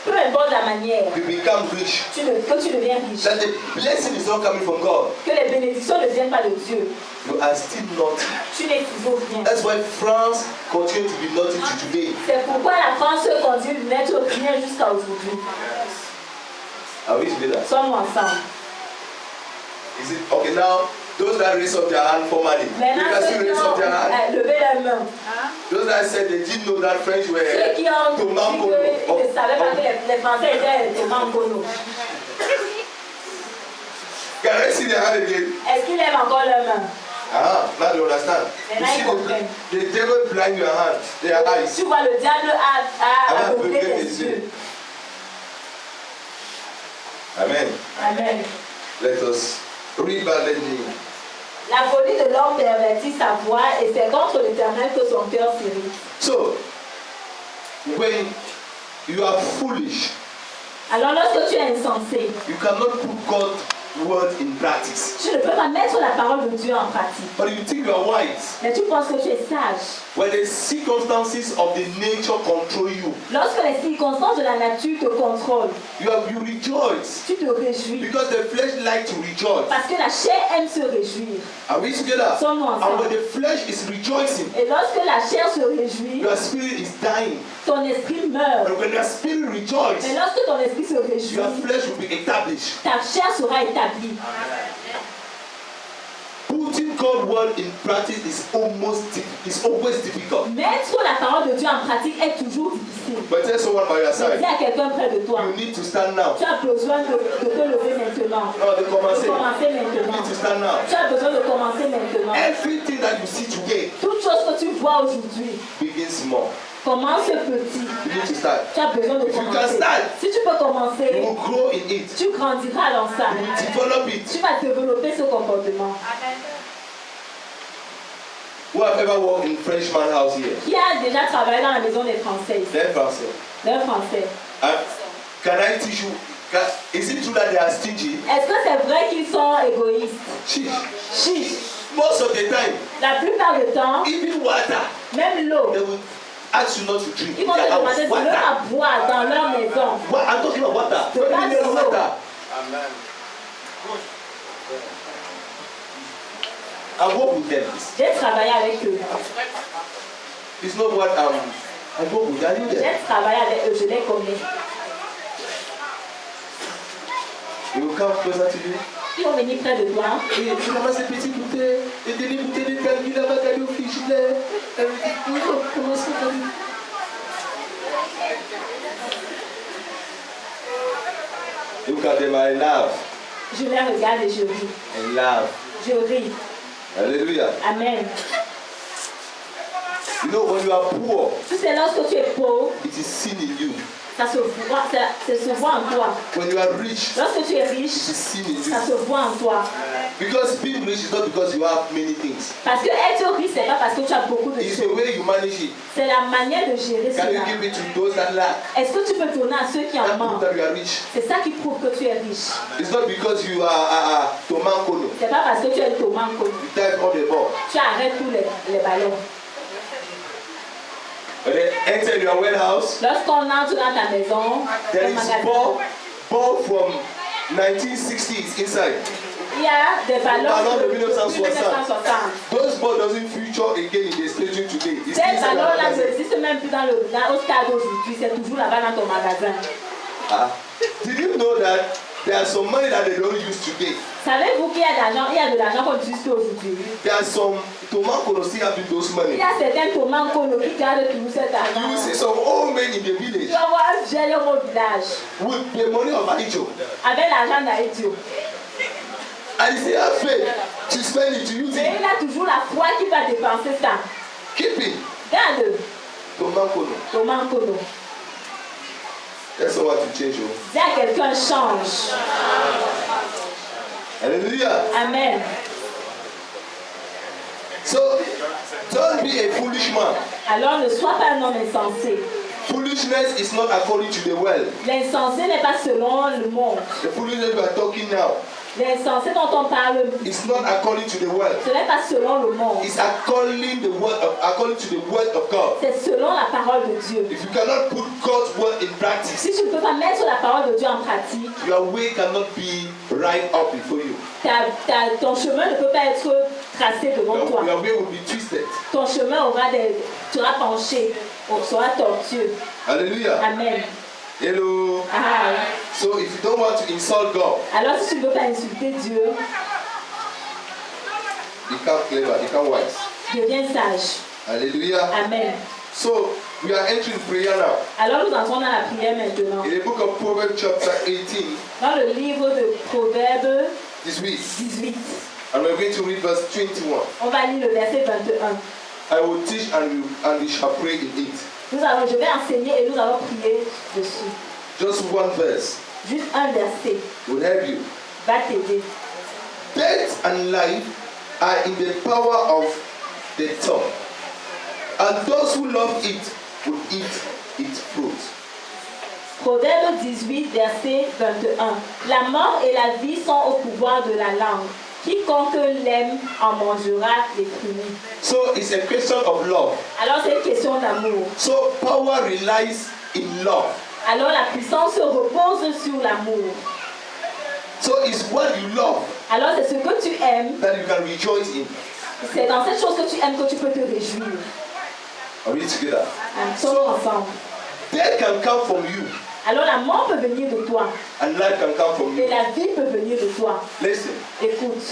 peu importe la manière you become rich, que tu deviens riche, that the blessing is not coming from God, que les bénédictions ne viennent pas de Dieu, you are still naughty. tu n'es toujours rien. That's why France continues to be naughty to today. C'est pourquoi la France continue d'être rien jusqu'à aujourd'hui. Are we together? Sommes-nous ensemble. Is it okay now? Those that raise up their hand formally, you Maintenant, can ceux still qui raise up ont their hand. levé la main, Those that said they didn't know that French were ceux qui ont dit Thomas Kono. qu'ils ne savaient pas que les Français étaient Thomas Kono, Can I see their hand again? est-ce qu'ils lèvent encore la main? Now you understand. You Then I see comprehend. the devil blind your hand, their eyes. Tu vois, le diable a aveuglé aveuglé les les yeux. yeux. Amen. Amen. Let us read badly. La folie de l'homme pervertit sa voix et c'est contre l'Éternel que son cœur s'irrite. So, when you are foolish, Alors lorsque tu es insensé, you cannot put God's word in practice. tu ne peux pas mettre la parole de Dieu en pratique. But you think you are wise. Mais tu penses que tu es sage. When the circumstances of the nature control you, Lorsque les circonstances de la nature te contrôlent, you rejoice. tu te réjouis. Because the flesh likes to rejoice. Parce que la chair aime se réjouir. Are we together? Sommes-nous And ensemble. when the flesh is rejoicing, Et lorsque la chair se réjouit, your spirit is dying. ton esprit meurt. But when your spirit rejoices, Mais lorsque ton esprit se réjouit, your flesh will be established. ta chair sera établie. Putting God's word in practice is always difficult. Mettre la parole de Dieu en pratique est toujours difficile. But tell someone by your Dis side, à quelqu'un près de toi, you need to stand now. tu as besoin de te lever maintenant. No, they De commencer. You commencer need maintenant. to stand now. Tu as besoin de commencer maintenant. Everything that you see today Toute chose que tu vois aujourd'hui, begins small. commence petit. You need to start. Tu as besoin de If you can commencer. start, Si tu peux You commencer, will grow in it. tu grandiras dans ça. You will develop it. Tu vas développer ce comportement. Who have ever worked in Frenchman house here? Qui a déjà travaillé dans la maison des Français? They're Français. Des Français. Can I teach you? Is it true that they are stingy? Est-ce que c'est vrai qu'ils sont égoïstes? Chief. Chiche. Most of the time, La plupart du temps, even water, même l'eau, they will ask you not to drink ils in vont te their house. demander de l'eau Water. à boire dans leur maison. I'm talking about water. The What do you bad mean is water? Amen. I work with them. J'ai travaillé avec eux. It's not what I work with. I know them. J'ai travaillé avec eux, je les connais. They will come closer to you. Ils vont venir près de toi. Et tu ramasses ces petites bouteilles, et des bouteilles de calcul là-bas, t'as au fichier. Comment ça va? Look at them, I laugh. Je les regarde et je ris. And laugh. Je ris. Hallelujah. Amen. You know, when you are poor, Tu sais, lorsque tu es pauvre, it is seen in you. ça se voit en toi. When you are rich, Lorsque tu es it riche, is seen in ça you. se voit en toi. Because being rich is not because you have many things. Parce que être riche, c'est pas parce que tu as beaucoup de It's the choses. way you manage it. C'est la manière de gérer Can you cela. give it to those that lack? Est-ce que tu peux donner à ceux qui en That proves manquent? that you are rich. C'est ça qui prouve que tu es riche. It's not because you are Tomankono. C'est pas parce que tu es Thomas connu. You type all the ball. Tu arrêtes tous les ballons. When they enter your warehouse, Lorsqu'on entre dans ta maison, there ton is magasin, ball from 1960s inside. il y a des ballons Ballons de de 1960. 1960. Those balls doesn't feature again in the stadium today. It's Ces inside your ballons-là magazine. n'existent même plus au stade aujourd'hui. C'est toujours là-bas dans ton magasin. Did you know that there are some money that they don't use today? Savez-vous qu'il y a de l'argent qu'on utilise aujourd'hui? There are some Tomankono still having those Il money. y a certains Thomas connu qui gardent toujours cet You argent. will see some old men in the Tu village vas voir un vieil homme au village with the money of Aijo. avec l'argent d'Haïti. And he still have faith to spend it, to use Mais it. il a toujours la foi qui va dépenser ça. Keep it. Garde Tomankono. Thomas connu. That's all what to change. Oh. Dis à quelqu'un change. Hallelujah. Amen. So, don't be a foolish man. Alors ne sois pas un homme insensé. Foolishness is not according to the world. L'insensé n'est pas selon le monde. The foolishness we are talking now, L'insensé dont on parle, it's not according to the world. ce n'est pas selon le monde. It's according to the word of God. C'est selon la parole de Dieu. If you cannot put God's word in practice, Si tu ne peux pas mettre la parole de Dieu en pratique, your way cannot be right up before you. ton chemin ne peut pas être tracé devant toi. Your way will be twisted. Ton chemin sera penché, sera tortueux. Hallelujah. Amen. Hello. Ah. So if you don't want to insult God, Alors si tu ne veux pas insulter Dieu, become clever, become wise. deviens sage. Hallelujah. Amen. So we are entering prayer now. Alors nous entrons dans la prière maintenant. In the book of Proverbs chapter 18, Dans le livre de Proverbes this week, 18, and we're going to read verse 21. on va lire le verset 21. I will teach and we shall pray in it. Je vais enseigner et nous allons prier dessus. Just one verse Juste un verset will help you. va t'aider. Death and life are in the power of the tongue, and those who love it will eat its fruit. Proverbe 18, verset 21. La mort et la vie sont au pouvoir de la langue. Quiconque l'aime en mangera les fruits. So it's a question of love. Alors c'est une question d'amour. So power relies in love. Alors la puissance se repose sur l'amour. So it's what you love Alors c'est ce que tu aimes, that you can rejoice in. c'est dans cette chose que tu aimes que tu peux te réjouir. Are we together? Sommes ensemble. Death can come from you, Alors la mort peut venir de toi and life can come from et you. la vie peut venir de toi. Listen, Écoute,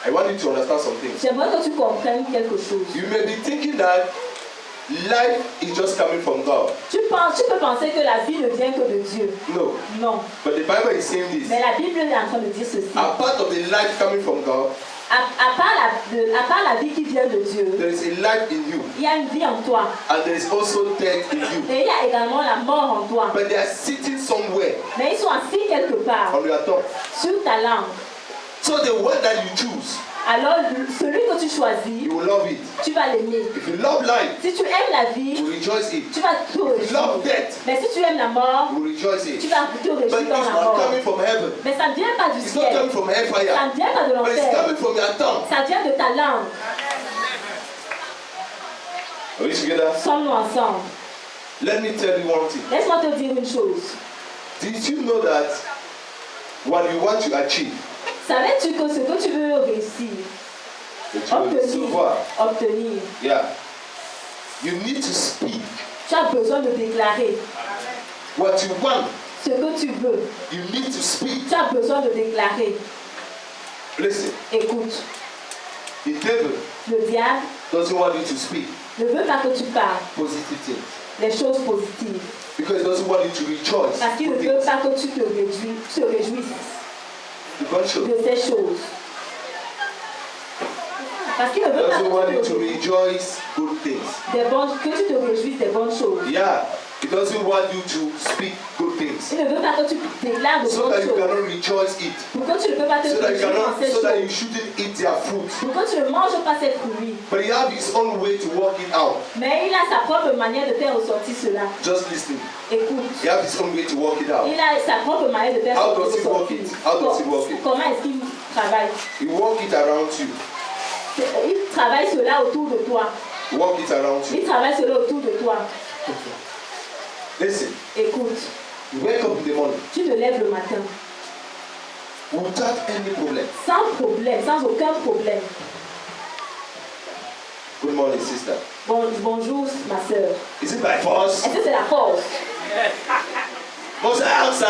I want you to understand something. j'aimerais que tu comprennes quelque chose. You may be thinking that life is just coming from God. Tu peux penser que la vie ne vient que de Dieu. No, Non. but the Bible is saying this. Mais la Bible est en train de dire ceci. A part of the life coming from God, À part la vie qui vient de Dieu, there is a life in you, il y a une vie en toi. and there is also death in you. Et il y a également la mort en toi. But they are sitting somewhere Mais ils sont assis quelque part on your tongue. sur ta langue. So the word that you choose, Alors celui que tu choisis, you will love it. tu vas l'aimer. If you love life, Si tu aimes la vie, you will rejoice it. tu vas te If you réjouir. love death, Mais si tu aimes la mort, you will rejoice tu it. vas te But réjouir it's dans la not mort. coming from heaven. Mais ça ne vient pas du It's not ciel. coming from Ça hellfire. ne vient pas de But it's l'enfer. coming from your tongue. Ça vient de ta langue. Are we together? Sommes-nous ensemble. Let me tell you one thing. Laisse-moi te dire une chose. Did you know that what you want to achieve, Savais-tu que ce que tu veux réussir, that you will obtenir, yeah, you need to speak tu as besoin de déclarer. what you want. Ce que tu veux, You need to speak. tu as besoin de déclarer. Listen, Écoute, the devil le diable doesn't want you to speak ne veut pas que tu parles positive things les choses positives. because he doesn't want you to rejoice. Parce qu'il ne for veut things. pas que tu te réjouisses You can't show. de ces choses. Parce qu'il ne veut pas doesn't want you que to rejoice good things. que tu te réjouisses des bonnes choses. Yeah. He doesn't want you to speak good things. Il ne veut pas que tu déclares de So bonnes that you choses. cannot rejoice it. Pour que tu ne peux pas te So that you réjouir dans cannot, ces so that you choses. shouldn't eat their fruit. Pour que tu ne manges pas ces fruits. But he have his own way to work it out. Mais il a sa propre manière de faire ressortir cela. Just listen. Écoute. He have his own way to work it out. Il a sa propre manière de faire How does he ressortir. work it? How does he work it? Comment est-ce qu'il travaille? He work it around you. Il travaille cela autour de toi. Work it around you. Il travaille cela autour de toi. Listen. Écoute. You wake up in the morning Tu te lèves le matin. without any problem. Sans problème, sans aucun problème. Good morning, sister. Bonjour, ma soeur. Is it by force? Est-ce que c'est la force? Must I answer?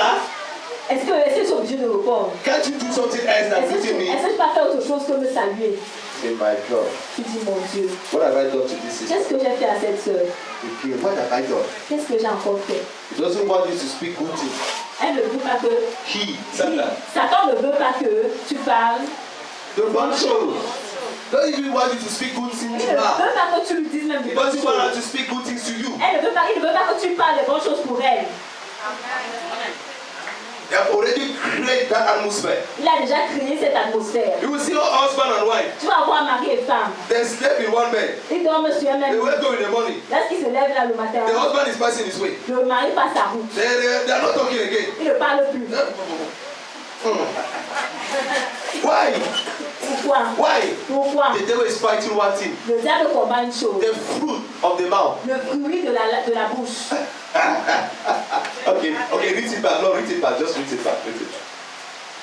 Est-ce que je suis obligé de répondre? Can't you do something else than Est-ce que greeting je me? peux pas faire autre chose que me saluer? Say, my God, Tu dis, mon Dieu, what have I done to this sister? qu'est-ce que j'ai fait à cette soeur? Okay, what have I done? Qu'est-ce que j'ai encore fait? He doesn't want you to speak good things. Elle ne veut pas que... He, Satan, Satan ne veut pas que tu parles. the one show. Don't even want you to speak good Il things ne to her. veut pas que tu lui dises même He des bonnes doesn't want her choses. to speak good things to you. Il ne veut pas que tu parles des bonnes choses pour elle. They have already created that atmosphere. Il a déjà créé cette atmosphère. You will see your husband and wife. Tu vas voir mari et femme. They sleep in one bed. Ils dorment sur un They même wake lit. up in the morning. Lorsqu'il se lève là le matin, The husband is passing his way. le mari passe sa route. They are not talking again. Il ne parle plus. Why? Pourquoi? Why? Pourquoi? The devil is fighting one thing. Le diable combat une chose. The fruit of the mouth. Le fruit de la bouche. Okay, read it back. No, read it back. Just read it back. Read it back.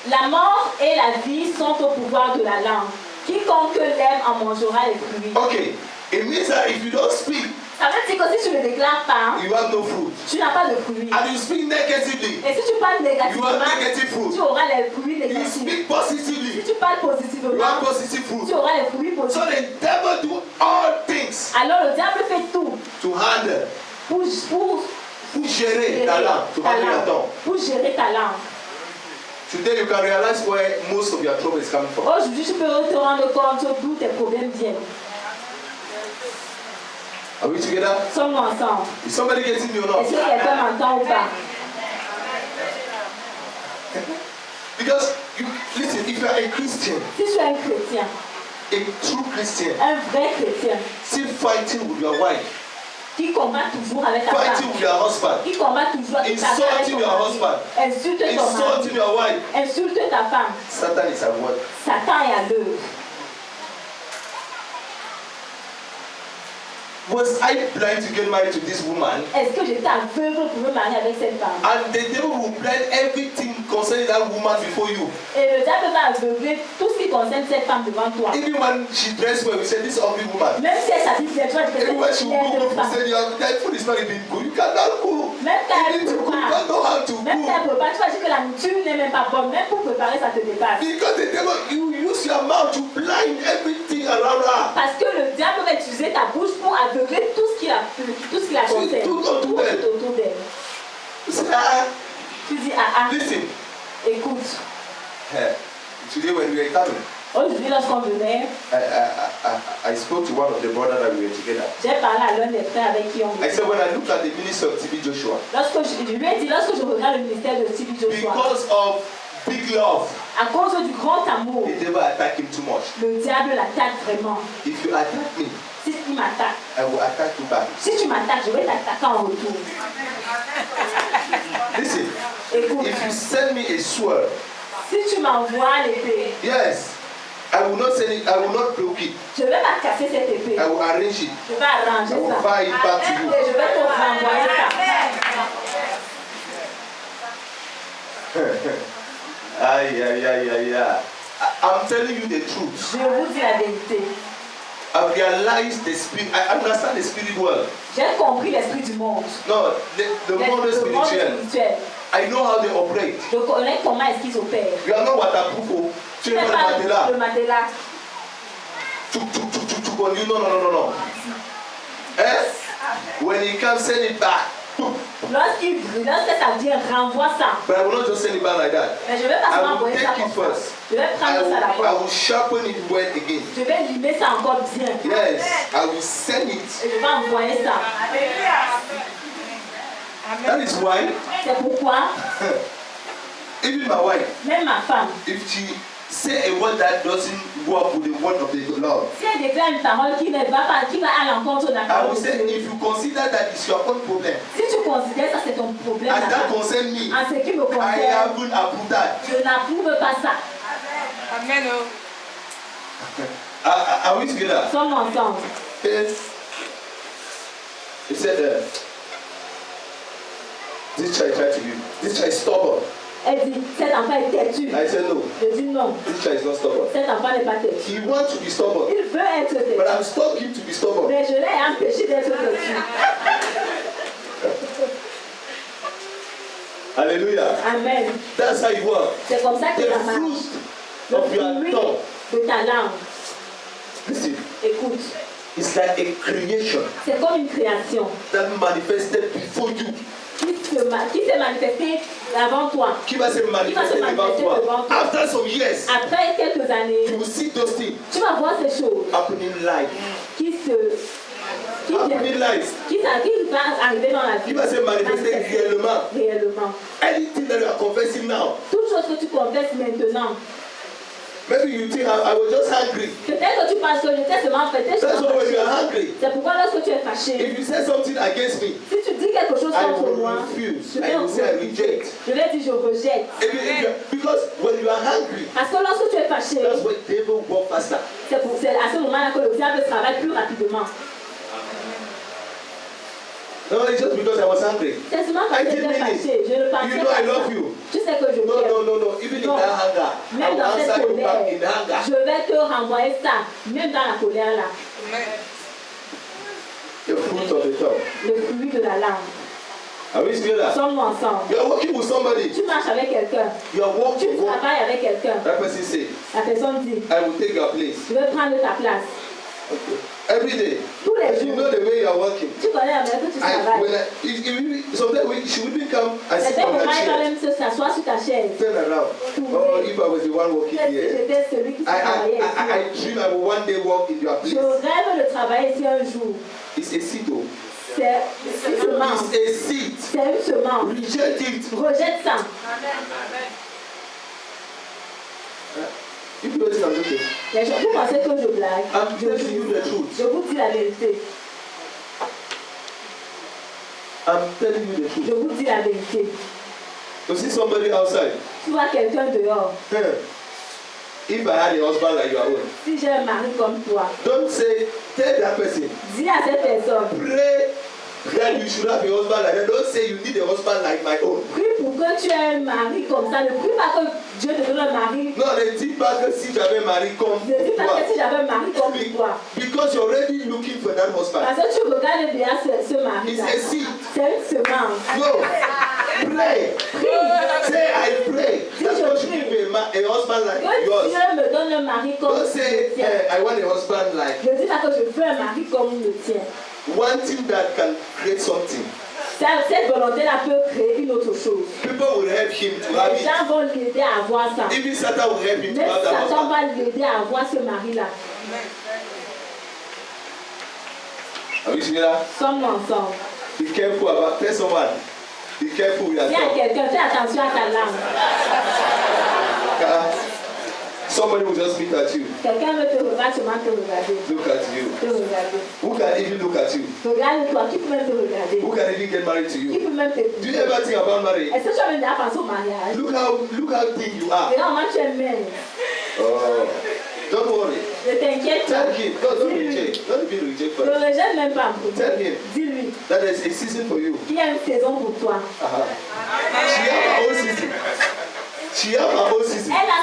La mort et la vie sont au pouvoir de la langue. Quiconque l'aime en mangera les fruits. Okay, it means that if you don't speak, Ça veut dire que si tu ne déclares pas, you have no fruit. tu n'as pas de fruits. And you speak negatively, Et si tu parles you négativement, have negative fruit. tu auras les fruits You négatifs. speak Si positively, tu parles you positivement, have positive tu fruit. auras les fruits So positifs. the devil do all things Alors le diable fait tout to handle, pour gérer ta langue, to handle your tongue. pour gérer ta langue. Today you can realize where most of your trouble is coming from. Aujourd'hui, tu peux te rendre compte d'où tes problèmes viennent. Are we together? Sommes-nous ensemble? Is somebody getting me or Est-ce que not? quelqu'un m'entend ou pas? Because you listen, if you are a Christian, Si tu es un chrétien, a true Christian, un vrai chrétien, still fighting with your wife, qui combat toujours avec ta fighting femme, with your husband, qui combat toujours avec ta femme, insulting your husband, insulte ton insulting mari, your wife, insulte ta femme. Satan is at work. Satan est à l'œuvre. Was I blind to get married to this woman? Est-ce que j'étais aveugle pour me marier avec cette femme? And the devil will blind everything concerning that woman before you. Et le diable va aveugler tout ce qui concerne cette femme devant toi. Even when she dressed well, we said this ugly woman. Même si elle s'habille bien, tu vas te Even when she dire will que cook, we said that food is not even good. You cannot cook. même quand You need elle to cook. You prépare, don't know how to même quand elle cook. prépare, tu vas dire que la nourriture n'est même pas bonne. Même pour préparer, ça te dépasse. Because the devil, you use your mouth to blind everything around her. Parce que le diable va utiliser ta bouche pour aveugler tout ce qu'il a plu, tout ce qu'il a concerne. Tout autour d'elle. Tout autour d'elle. You say, ah, Tu dis, ah, listen. écoute. Today when we were coming, Aujourd'hui, lorsqu'on venait, I spoke to one of the brothers that we were together. j'ai parlé à l'un des frères avec qui on I était. said, when I look at the ministry of TB Joshua, Lorsque je lui ai dit, lorsque je regarde le ministère de Tibi Joshua, because of big love, à cause du grand amour, the devil attack him too much. le diable l'attaque vraiment. If you attack me, Si il m'attaque, I will attack you back. si tu m'attaques, je vais t'attaquer en retour. Listen, Écoute, if you send me a sword, si tu m'envoies l'épée, yes, I will not send it, I will not block it. je vais pas casser cette épée. I will arrange it. Je vais arranger I will ça. buy it back to you. Et je vais te renvoyer ça. Aye, aye, aye, aye, aye. I'm telling you the truth. Je vous dis la vérité. I've realized the spirit. I understand the spirit world. J'ai compris l'esprit du monde. No, the monde Le monde spiritual. spirituel. I know how they operate. Je connais comment est-ce qu'ils opèrent. You are not waterproof. Oh. Tu Tu n'es n'es pas pas le matelas. le matelas. On you. No. Eh? When he comes, send it back. Lorsque ça vient, renvoie ça. But I will not just send it back like that. Mais je vais pas I seulement will envoyer ça take it comme ça. first. Je vais prendre ça I d'abord. will sharpen it well again. Je vais limer ça encore bien. Yes, I will send it. Et je vais envoyer ça. That is why C'est pourquoi, even my wife, même ma femme, if she say a word that doesn't go up with the word of the Lord, si elle déclare une parole qui ne va pas, qui va à l'encontre de la I parole will de say, Dieu, if you consider that it's your own problem, si tu considères ça c'est ton problème, and that là-bas, concern me, en ce qui me I concerne, haven't approved that. je n'approuve pas ça. Amen. Are we together? Sommes ensemble. Okay. He said, this child tried to be, this child is stubborn. Elle dit, cet enfant est têtu. I said, no, Je dis non, this child is not stubborn. cet enfant n'est pas têtu. He wants to be stubborn, Il veut être têtu. but I've stopped him to be stubborn. Mais je l'ai empêché d'être têtu. Hallelujah. Amen. That's how it works. C'est comme ça que The ça marche. fruit Le of your fruit tongue, de ta langue. listen, Écoute, it's like a creation c'est comme une création that manifested before you. qui s'est manifestée avant toi. Qui va se manifester devant toi. After some years, Après quelques années, you will see those things tu vas voir ces choses happening live. qui Happening live. va arriver dans la vie. Qui va se manifester réellement. Réellement. Anything that you are confessing now, Toute chose que tu confesses maintenant. maybe you think I was just hungry. Peut-être que tu penses que j'étais seulement fêté. That's why when you are hungry, C'est pourquoi lorsque tu es fâché, if you say something against me, si tu dis quelque chose I contre will moi, refuse. je I will say I reject. vais dire je rejette. Because when you are hungry, Parce que lorsque tu es fâché, that's when devil walk faster. c'est à ce moment-là que le diable travaille plus rapidement. No, it's just because I was hungry. C'est seulement parce que j'étais fâché. Je ne pensais You know pas I love ça. you. Tu sais que je No, t'aime. no, no, no. Even in Non. that hunger, I Même will dans cette answer you colère, back in hunger. je vais te renvoyer ça. Même dans la colère là. The fruit of the tongue. Le fruit de la langue. Are we together? Sommes-nous ensemble. You are working with somebody. Tu marches avec quelqu'un. You are Tu walking. travailles avec quelqu'un. That person say, La personne dit, I will take your place. je vais prendre ta place. Every day. Tous les You jours. know the way you are working. Tu connais la manière que tu travailles. Sometimes she would even come and sit C'était on pour her moi quand chair. même se s'asseoir sur ta chaise. Turn around. Oh, if I was the one walking Si here. j'étais celui qui travaillait I ici. dream I will one day walk in your Je place. rêve de travailler ici un jour. It's a seed though. C'est une semence. It's a seed. C'est une semence. Reject it. Rejette ça. If you don't think I'm joking, Les gens, vous pensez que je blague. I'm telling you the truth. Je vous dis la vérité. I'm telling you the truth. Je vous dis la vérité. You see somebody outside. Tu vois quelqu'un dehors. If I had a husband like your own, Si j'ai un mari comme toi, don't say, tell that person, dis à cette personne, pray that you should have a husband like that. Don't say you need a husband like my own. prie pour que tu aies un mari comme ça. Ne prie pas que Dieu te donne un mari. Non, ne dis pas que si j'avais un mari comme Ne dis pas toi. que si j'avais un mari comme toi. Because you're already looking for that husband. Parce que tu regardes bien ce mari-là. It's a seed. C'est une semence. No. Pray. Say I pray. That's je what you prie. give a husband like Que yours. Dieu me donne un mari comme Don't le say tien. I want a husband like Je dis pas que je veux un mari comme le tien. one thing that can create something. Cette volonté-là peut créer une autre chose. People will help him to have Les it. gens vont l'aider à avoir ça. Even Satan will help him to Même have that Satan husband. va l'aider à avoir ce mari-là. Are we together? Sommes-nous ensemble. Be careful about. Tell someone. Be careful with your Dis à tongue. quelqu'un, fais attention à ta langue. Somebody will just look at you. Quelqu'un veut te regarder, seulement te regarder. Look at you. Te regarder. Who can even look at you? Regarde-toi, qui peut même te regarder? Who can even get married to Qui you? peut même te... Do you ever think about marriage? Est-ce que tu as même déjà pensé au mariage? Look how thin you are. Regarde, moi tu es mince. Oh, don't worry. Ne t'inquiète pas. Tell him. No, don't Dis-lui. reject. Don't even reject Ne first. rejette même pas. Tell him Dis-lui that there's a season for you. qu'il y a une saison pour toi. She have her own season. She have her own season. Elle a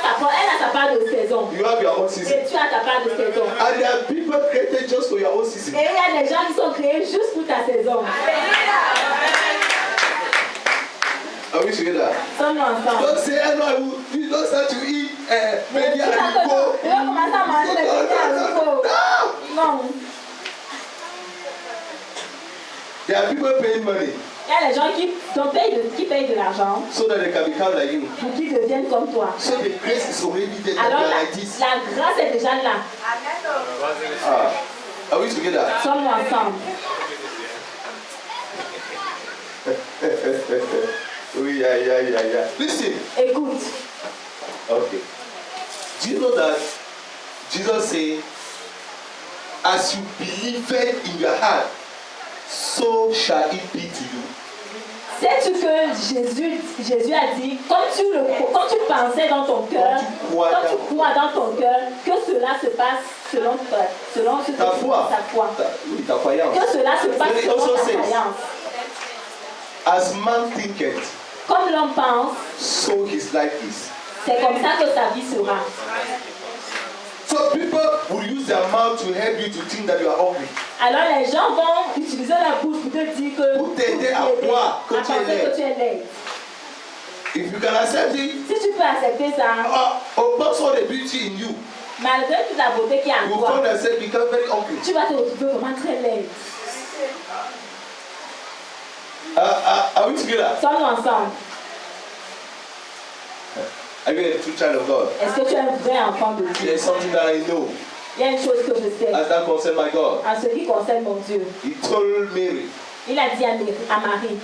sa part de saison. You have your own season. Et tu as ta part de saison. And there are people created just for your own season. Et il y a des gens qui sont créés juste pour ta saison. Are we together? Sommes-nous ensemble. Don't say, I know I will. You don't start to eat Mais maybe tu vas I will tu vas commencer à manger les go. Non. There are people paying money. Il y a les gens qui payent de l'argent so that they can become like you. pour qu'ils deviennent comme toi. So the grace is already there that Alors you are like this. la grâce est déjà là. Ah. Are we together? Sommes-nous ensemble. Oui, yeah. Listen. Écoute, Okay. Do you know that Jesus said, as you believe in your heart, so shall it be to you. sais-tu que Jésus a dit, quand tu pensais dans ton cœur, quand tu crois dans ton cœur, que cela se passe selon ce Ta foi. ta foi. Oui, ta croyance. Que cela se passe But it selon also ta says, croyance. as man thinketh, Comme l'homme pense, so his life is. c'est comme ça que sa vie sera. So people will use their mouth to help you to think that you are hungry. Alors les gens vont utiliser la bouche pour te dire que Pour t'aider à croire que tu es laid. que tu es laid. If you can accept it, Si tu peux accepter ça, upon all the beauty in you, malgré toute la beauté qui est en you toi, find yourself become very hungry. tu vas te retrouver vraiment très laid. Are we together? Sommes-nous ensemble? Are you a true child of God? Est-ce que tu es un vrai enfant de Dieu? There's something that I know Il y a une chose que je sais as that concern my God. en ce qui concerne mon Dieu. He told Mary, Il a dit à Marie,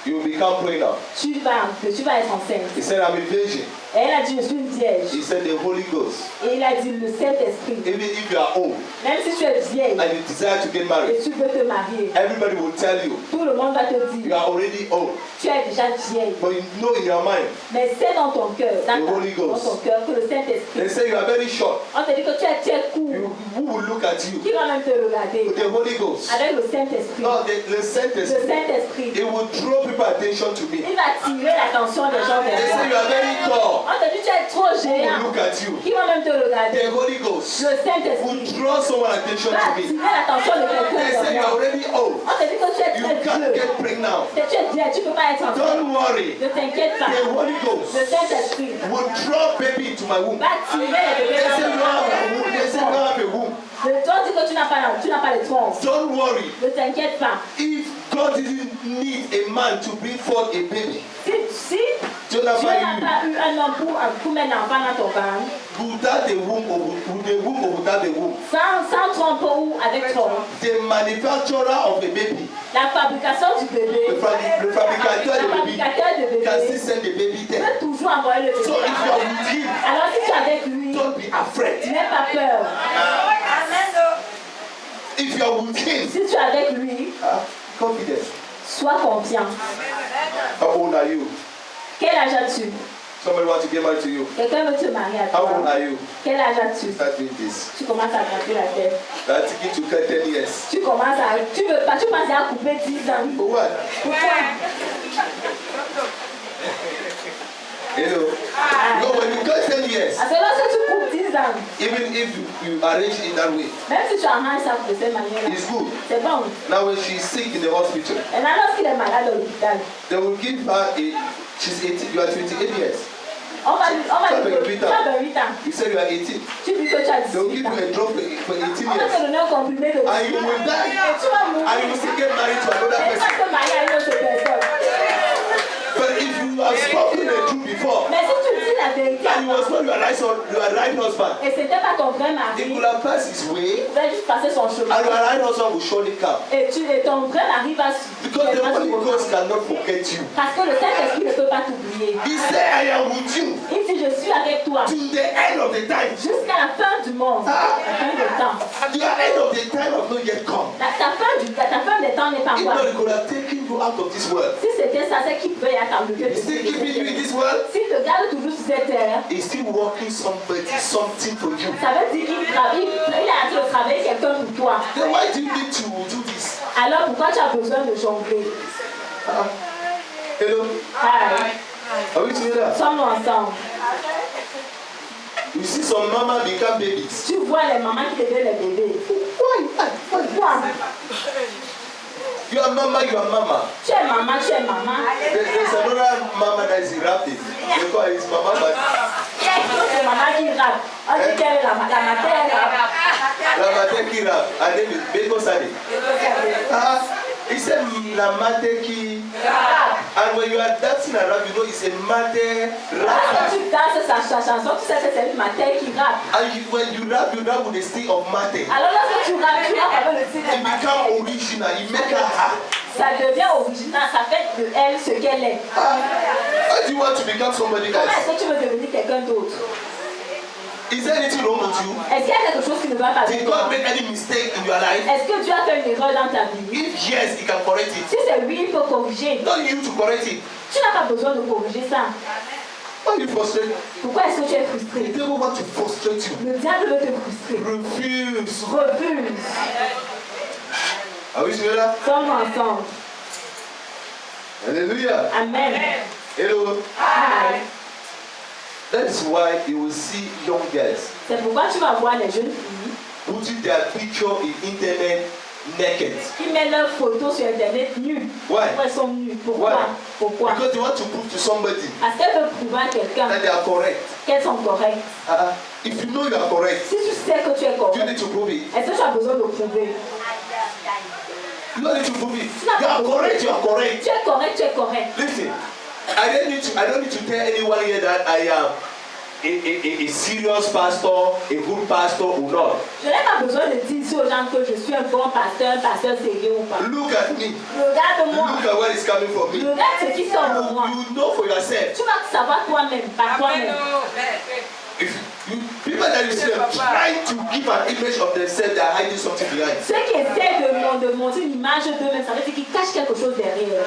you will become pregnant. tu vas être enceinte. He said, I'm a virgin. Et elle a dit, je suis une vierge. He said, the Holy Ghost. Et il a dit, le Saint-Esprit. Even if you are old Même si tu es vieille and you desire to get et married, tu veux te marier, everybody will tell you, tout le monde va te you dire, are already old. tu es déjà vieille. But you know in your mind, Mais c'est dans ton cœur, The Holy Ghost. dans ton cœur que le they Saint-Esprit. say you are very short. On te dit que tu es court. Who will look at you? Qui va même te regarder? With the Holy Ghost. Avec le Saint-Esprit. No, the Le sentence, Saint-Esprit. it will draw people attention to me. Il va tirer l'attention des gens They vers say you toi. are very tall. On te dit tu es trop Who will géant. look at you? Qui va même te regarder? The Holy Ghost Le will Saint-Esprit draw someone attention va to me. attirer l'attention de They quelqu'un say you are vers moi. already old. On te dit que tu es You très can't vieux. get pregnant. Que tu es vieille, tu ne peux pas être enceinte. Don't worry. Ne t'inquiète pas. The Holy Ghost Le Saint-Esprit will draw baby into my womb. va tirer les They bébés say you dans have a womb. They say you ton have a womb. on dit que tu n'as pas de tronc. Don't worry. Ne t'inquiète pas. If God didn't need a man to bring forth a baby, Si Dieu Dieu n'a n'a pas eu pas eu un homme pour mettre un enfant dans ton ventre, without the womb or with the womb or without the womb, sans trompe ou avec trompe, the manufacturer of a baby, la fabrication du bébé, le fabricateur de baby, fabricateur de can bébé still send the baby there. peut toujours envoyer le bébé. So if you are with him, Alors si tu es avec lui, don't be afraid. n'aie pas peur. If you are with him, Si tu es avec lui, confident. sois confiant. How old are you? Quel âge as-tu? Somebody wants to get married to you. Quelqu'un veut te marier à How old toi. are you? Quel âge as-tu? Start doing this. Tu commences à gratter la tête. That's it to cut 10 years. Tu commences à... Tu penses à couper 10 ans. For what? Pourquoi? Hello. Ah. No, when you cut 10 years, Parce que lorsque tu coupes 10 ans, even if you arrange it that way, même si tu arranges ça de cette manière-là, it's good. c'est bon. Now when she's sick in the hospital, Et là, lorsqu'il est malade à l'hôpital, they will give her she's 18, you are 28 years. on va lui Tu as 28 tu as 28 ans. You say you are 18. Tu dis que tu as They will 18 give ans. you a drop for 18 On va te years. donner un comprimé de 18 ans. And you will die. Et tu vas mourir. And you will still get married to another Et tu vas person. te marier à une autre personne. But if you have spoken the truth before, Mais si tu dis la vérité, and you was not your right husband, et c'était pas ton vrai he mari, could have passed his way, il va juste passer son chemin. and your right husband will surely come. Et ton vrai mari va Because the va Holy se Ghost cannot forget you. Parce que le Saint-Esprit ne peut pas t'oublier. He said, I am with you Il dit, je suis avec toi to the end of the time. jusqu'à la fin du monde, Ah. la fin du temps. The end of the time have not yet come. Ta fin des temps n'est pas If encore. not, he could have taken you out of this world. Si c'était ça, c'est qu'il peut y avoir t'enlever de He's still cette keeping you in terre. this world. S'il te garde toujours sur cette terre, He's still working something for you. ça veut dire qu'il a hâte de travailler quelqu'un pour toi. Then why do you need to do this? Alors pourquoi tu as besoin de jongler? Hello? Hi. Are we together? Sommes-nous ensemble? You see some mama become babies. Tu vois les mamans qui deviennent les bébés. Why? Pourquoi? You are mama, you are mama. Tu es maman, tu es maman. There's another mama that is rapping. They call it mama, but Il y a une autre maman qui rappe. On dit qu'elle est la mater rappe. la mater qui rappe. Her name is Beko Sadi. He said, la mate qui. And when you are dancing around, you know it's a mate Quand rap. tu danses sa chanson, tu sais que c'est une matière qui rappe. And when you rap with the style of mate. Alors lorsque tu rappes avec le style It de matière, become original. You make her ha. ça devient original, ça fait de elle ce qu'elle est. Why do you want to become somebody Comment else? est-ce que tu veux devenir quelqu'un d'autre? Is there anything wrong with you? Est-ce qu'il y a quelque chose qui ne va pas Did avec God toi? make any mistake in your life? Est-ce que Dieu a fait une erreur dans ta vie? If yes, He can correct it. Si c'est oui, il faut corriger. Not you to correct it. Tu n'as pas besoin de corriger ça. Why are you frustrated? Pourquoi est-ce que tu es The frustré? devil wants to frustrate you. Le diable veut te frustrer. Refuse. Refuse. Are we together? Sommes ensemble. Hallelujah. Amen. Hello. Amen. That is why you will see young girls C'est pourquoi tu vas voir les jeunes filles putting their picture in internet naked. qui mettent leurs photos sur internet nues. Why? Pourquoi elles sont nues? Pourquoi? Why? Pourquoi? Because they want to prove to somebody Parce qu'elles veulent prouver à quelqu'un that they are correct. qu'elles sont correctes. If you know you are correct, Si tu sais que tu es you correct, need to prove it. est-ce que tu as besoin de prouver? You don't need to prove it. You are correct, you are correct. Tu es correct, tu es correct. Listen, I don't need to tell anyone here that I am a serious pastor, a good pastor or not. Je n'ai pas besoin de dire ici aux gens que je suis un bon pasteur, un pasteur sérieux ou pas. Look at me. Regarde-moi. Look at where it's coming from me. Regarde ce qui sort de moi. You know for yourself. Tu vas savoir toi-même, par toi-même. If people that you see them trying to give an image of themselves, they are hiding something behind. Ceux qui essaient de montrer une image d'eux-mêmes, ça veut dire qu'ils cachent quelque chose derrière.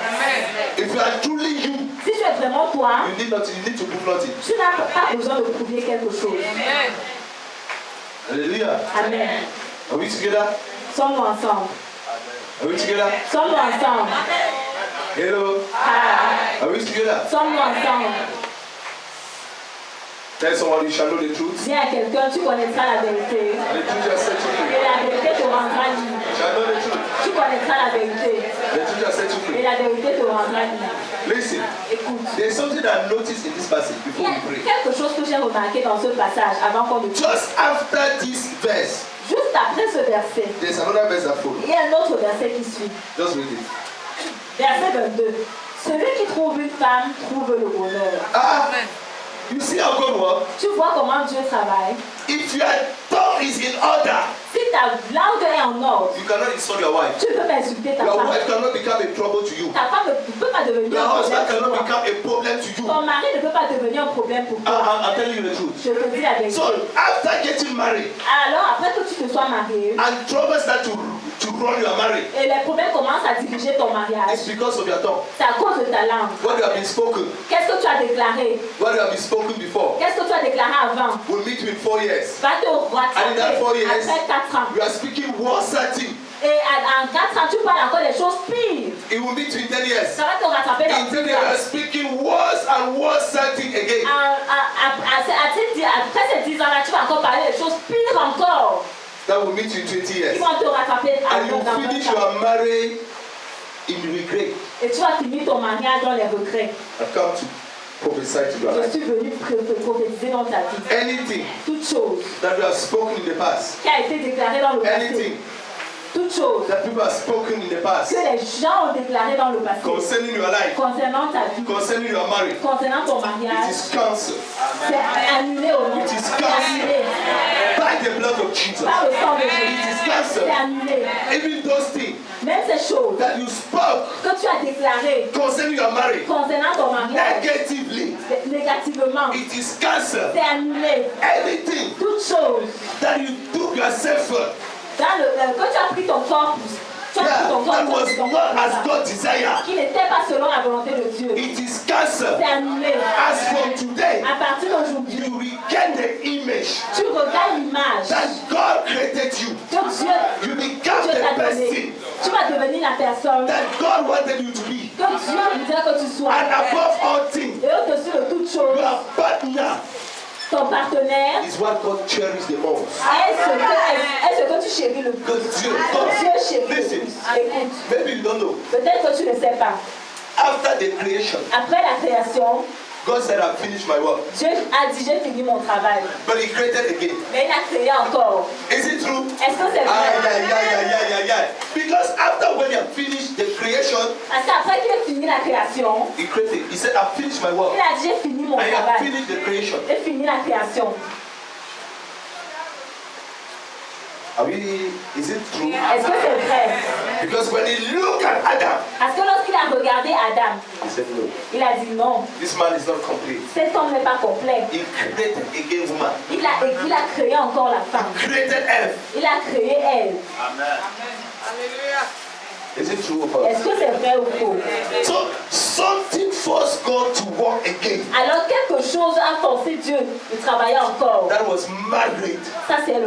If you are truly you, Si tu es vraiment toi, you need nothing. You need to prove nothing. tu n'as pas besoin de prouver quelque chose. Hallelujah. Amen. Are we together? Sommes-nous ensemble. Are we together? Sommes-nous ensemble. Hello. Ah. Are we together? Sommes-nous ensemble. Tell someone you shall know the truth. Dis à quelqu'un, tu connaîtras la vérité. And the truth shall set you Et free. la vérité te rendra libre. You shall know the truth. Tu connaîtras la vérité. The truth shall set you Et free. la vérité te rendra libre. Listen, Écoute. there's something that I noticed in this passage Il y before a we pray. quelque chose que j'ai remarqué dans ce passage avant qu'on ne prie. Just after this verse, Juste après ce verset, there's another verse that follows. il y a un autre verset qui suit. Just read it. Verset 22. Celui qui trouve une femme trouve le bonheur. You see how God works? Tu vois comment Dieu travaille. If your tongue is in order, Si ta langue est en ordre, you cannot insult your wife. tu ne peux pas insulter ta Your femme. wife cannot become a trouble to you. Ta femme ne peut pas devenir Your un husband problème cannot pour toi. become a problem to you. Ton mari ne peut pas devenir un problème pour toi. I'm telling you the truth. Je te dis la vérité. So after getting married Alors, après que tu te sois marié, and trouble start to run your marriage, et les problèmes commencent à diriger ton mariage, it's because of your tongue. c'est à cause de ta langue. What you have been spoken, Qu'est-ce que tu as déclaré? what you have been spoken before, Qu'est-ce que tu as déclaré avant? will meet you in 4 years. Va te And in that 4 rattraper years, après 4 ans. you are speaking worse thing. Et en 4 ans, tu parles encore des choses pires. It will meet you in 10 years. Ça va te rattraper dans In 10 10 years, you are ans. speaking worse and worse thing again. Après ces 10 ans-là, tu vas encore parler des choses pires encore. That will meet you in 20 Ils years. vont te rattraper And you dans finish 20 ans. your marriage in regret. Et tu vas finir ton mariage dans les regrets. I've come to prophesy to your Je life. suis venu prophétiser dans ta vie. Anything Toute chose that you have spoken in the past, qui a été déclarée dans le passé. anything Toute chose that people have spoken in the past que les gens ont déclaré dans le passé. concerning your life, Concernant ta vie. concerning your marriage, Concernant ton it mariage. is cancelled C'est annulé au nom. It is C'est cancelled. annulé. by the blood of Jesus. Par le sang de It Jésus. is C'est cancelled. annulé. Even those things Même ces choses that you spoke que tu as déclarées concerning your marriage concernant ton mariage negatively, négativement, it is cancelled. c'est annulé. Anything Toute chose that you took yourself for, quand tu as pris ton corps, tu as pris ton corps, that was not as God desired, qui n'était pas selon la volonté de Dieu, it is cancelled. c'est annulé. As from today, À partir d'aujourd'hui, you regain the image tu regardes l'image that God created you. que Dieu You become Dieu t'a the donnée. person Tu vas devenir la personne that God wanted you to be. que Dieu voudrait que tu sois. And above all things, Et au-dessus de toute chose, your partner ton partenaire is what God cherishes the most. est ce que tu chéris le plus. Because Dieu, Dieu chérit le listen, plus. Écoute, maybe you don't know. peut-être que tu ne sais pas. After the creation, Après la création, God said, I've finished my work. Dieu a dit, j'ai fini mon travail. But he created again. Mais il a créé encore. Is it true? Est-ce que c'est vrai? Yeah. Because after when he had finished the creation, Parce qu'après qu'il a fini la création, he created. He said, I've finished my work. il a dit, j'ai fini mon I have travail. finished the creation. J'ai fini la création. Is it true? Est-ce que c'est vrai? Because when he looked at Adam, Parce que lorsqu'il a regardé Adam, he said, no, il a dit non, this man is not complete. cet homme n'est pas complet. He created again woman. Il a créé encore la femme. Created Eve. Il a créé elle. Alléluia. Is it true or false? Est-ce que c'est vrai ou faux? So something forced God to walk again. Alors quelque chose a forcé Dieu de travailler encore. That was marriage. Ça c'était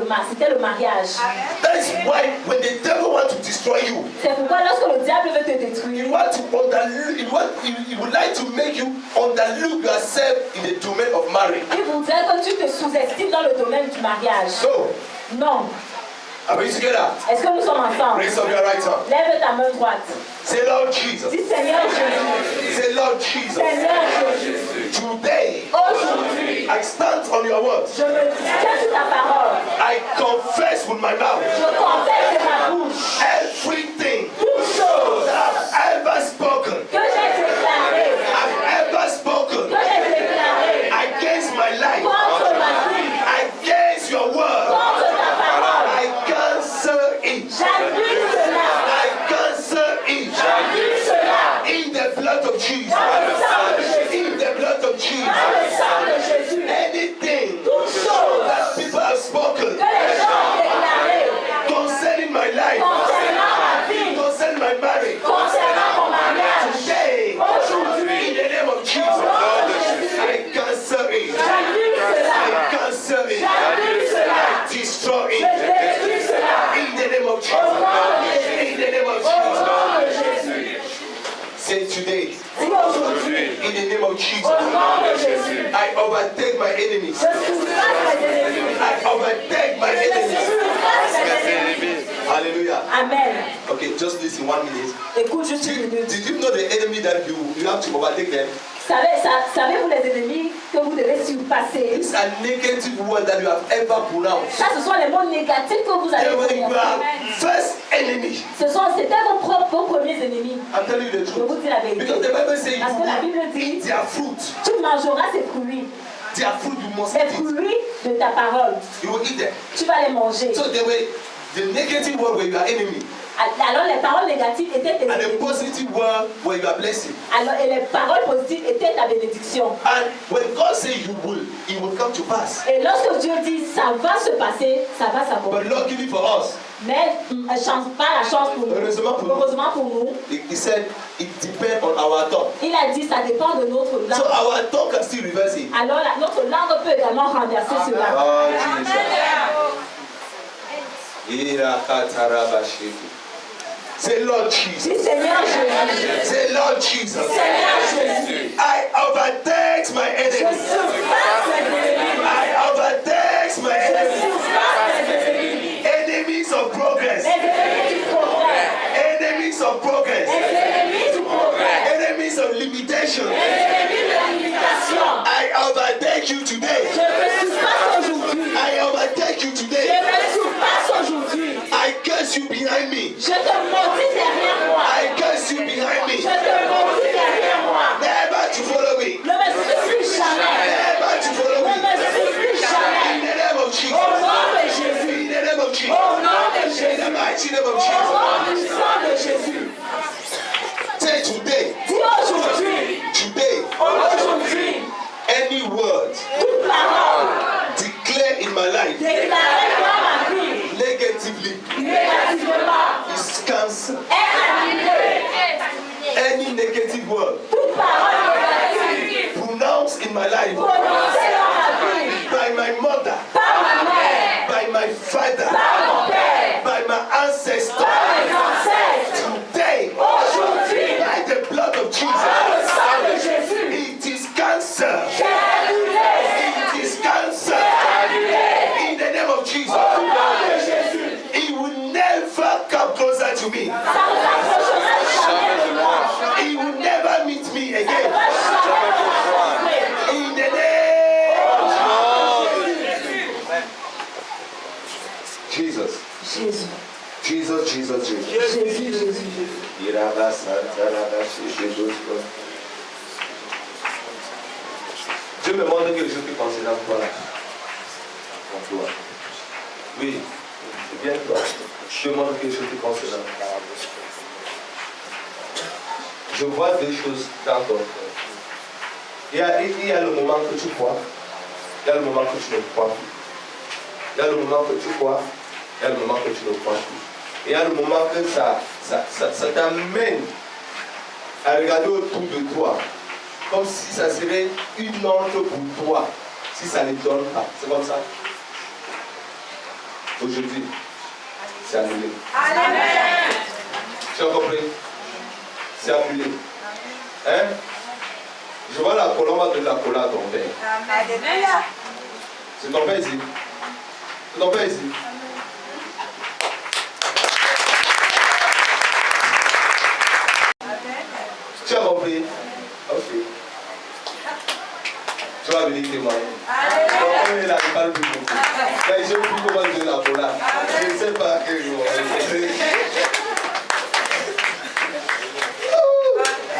le mariage. That is why when the devil wants to destroy you, C'est pourquoi lorsque le diable veut te he détruire, he would like to make you underlook yourself in the domain of marriage. il voudrait que tu te sous-estimes dans le domaine du mariage. So, Non. are we together? Est-ce que nous sommes ensemble? Raise up your right hand. Lève ta main droite. Say, Lord Jesus. Dis Seigneur Jésus. Say, Lord Jesus. Seigneur Jésus. Today, Aujourd'hui, I stand on your words. je me tiens sur ta parole. I confess with my mouth Je confesse de ma bouche everything toute chose that I've ever spoken. que j'ai déclarée, I've ever spoken que j'ai déclarée against my life, contre ma vie, against your word. contre ta parole. I cancel it. J'annule cela. I cancel it. J'annule cela. In the blood of Jesus. Dans le sang de Jésus. In the blood of Dans Jesus. le sang de Jésus. Anything Toute chose that people have spoken que les gens ont déclaré concerning my life, concernant ma vie, concerning my marriage, concernant mon mariage, today, aujourd'hui, in the name of au Jesus, nom de Jésus, I cancel it. j'annule cela. I cancel it. J'annule cela. I destroy Je it. détruis cela. In the name of Au nom de Jesus. Jésus. In the name of Au Jesus. nom de Jésus. Say today. Dis aujourd'hui. In the name of Jesus. Au nom de Jésus. I overtake my enemies. Je surpasse mes ennemis. I overtake my Je enemies. surpasse mes ennemis. Hallelujah. Amen. Okay, just listen 1 minute. Écoute juste une minute. Did you know the enemy that you have to overtake them? Savez-vous les ennemis que vous devez surpasser? These are negative words that you have ever pronounced. Ça, ce sont les mots négatifs que vous They avez were your prononcer. first enemy. C'était vos premiers ennemis. I'm telling you the Je truth. vous dis la vérité. Because the Bible says Parce que la you Bible dit, eat their fruit. tu mangeras ces fruits. Their fruit you must Les eat. fruits de ta parole. You will eat them. Tu vas les manger. So they were the negative word were your enemy. Alors les paroles négatives étaient tes And the ennemis. positive word were your blessing. Alors, et les paroles positives étaient ta bénédiction. And when God says you will, it will come to pass. Et lorsque Dieu dit ça va se passer, ça va But s'accomplir. luckily for us, Mais pas la chance pour nous. Heureusement pour nous. Heureusement pour nous. he said it depends on our tongue. Il a dit ça dépend de notre So langue. our tongue can still reverse it. Alors notre langue peut également renverser cela. Oh Jesus. Say Lord Jesus. Dis Seigneur Jésus. Say Lord Jesus. Seigneur Jésus. I overtake my Je enemy. surpasse mes ennemis. I overtake my Je enemy. surpasse mes ennemis. Enemies of progress. Les ennemis du progrès. Enemies of progress. Les ennemis du progrès. Enemies of limitation. Les ennemis de la limitation. I overtake you today. Je me surpasse aujourd'hui. I overtake you Je today. me surpasse aujourd'hui. I curse you behind me. Je te maudis derrière moi. I curse you behind Je me. te maudis derrière moi. Never to follow me. Ne me suis plus jamais. Never to follow Ne me. me suis plus In jamais. the name of Au Jesus. nom de Jésus. In the name of Jesus. Au nom de In the Jésus. mighty name of Au Jesus. nom du sang de Jésus. Say today. Dis aujourd'hui. Today. Aujourd'hui. Any word Toute parole declared in my life déclarée dans ma vie negatively négativement is cancelled. est annulée. Dieu me montre quelque chose qui concerne toi là. Pour toi. Oui, c'est bien toi. Dieu me montre quelque chose qui concerne toi. Je vois deux choses dans ton cœur. Il y a le moment que tu crois, il y a le moment que tu ne crois plus. Il y a le moment que tu crois, il y a le moment que tu ne crois plus. Il y a le moment que ça t'amène à regarder autour de toi, comme si ça serait une honte pour toi, si ça ne donne pas. C'est comme ça. Aujourd'hui, c'est annulé. Amen. Tu as compris? C'est annulé. Hein? Je vois la colombe, on va donner la cola à ton père. Amen. C'est ton père ici. C'est ton père ici. Tu as compris? Ok. Tu vas venir témoigner. Ton père là, il parle plus beaucoup. Là, je ne sais plus comment donner la cola. Je ne sais pas quel jour.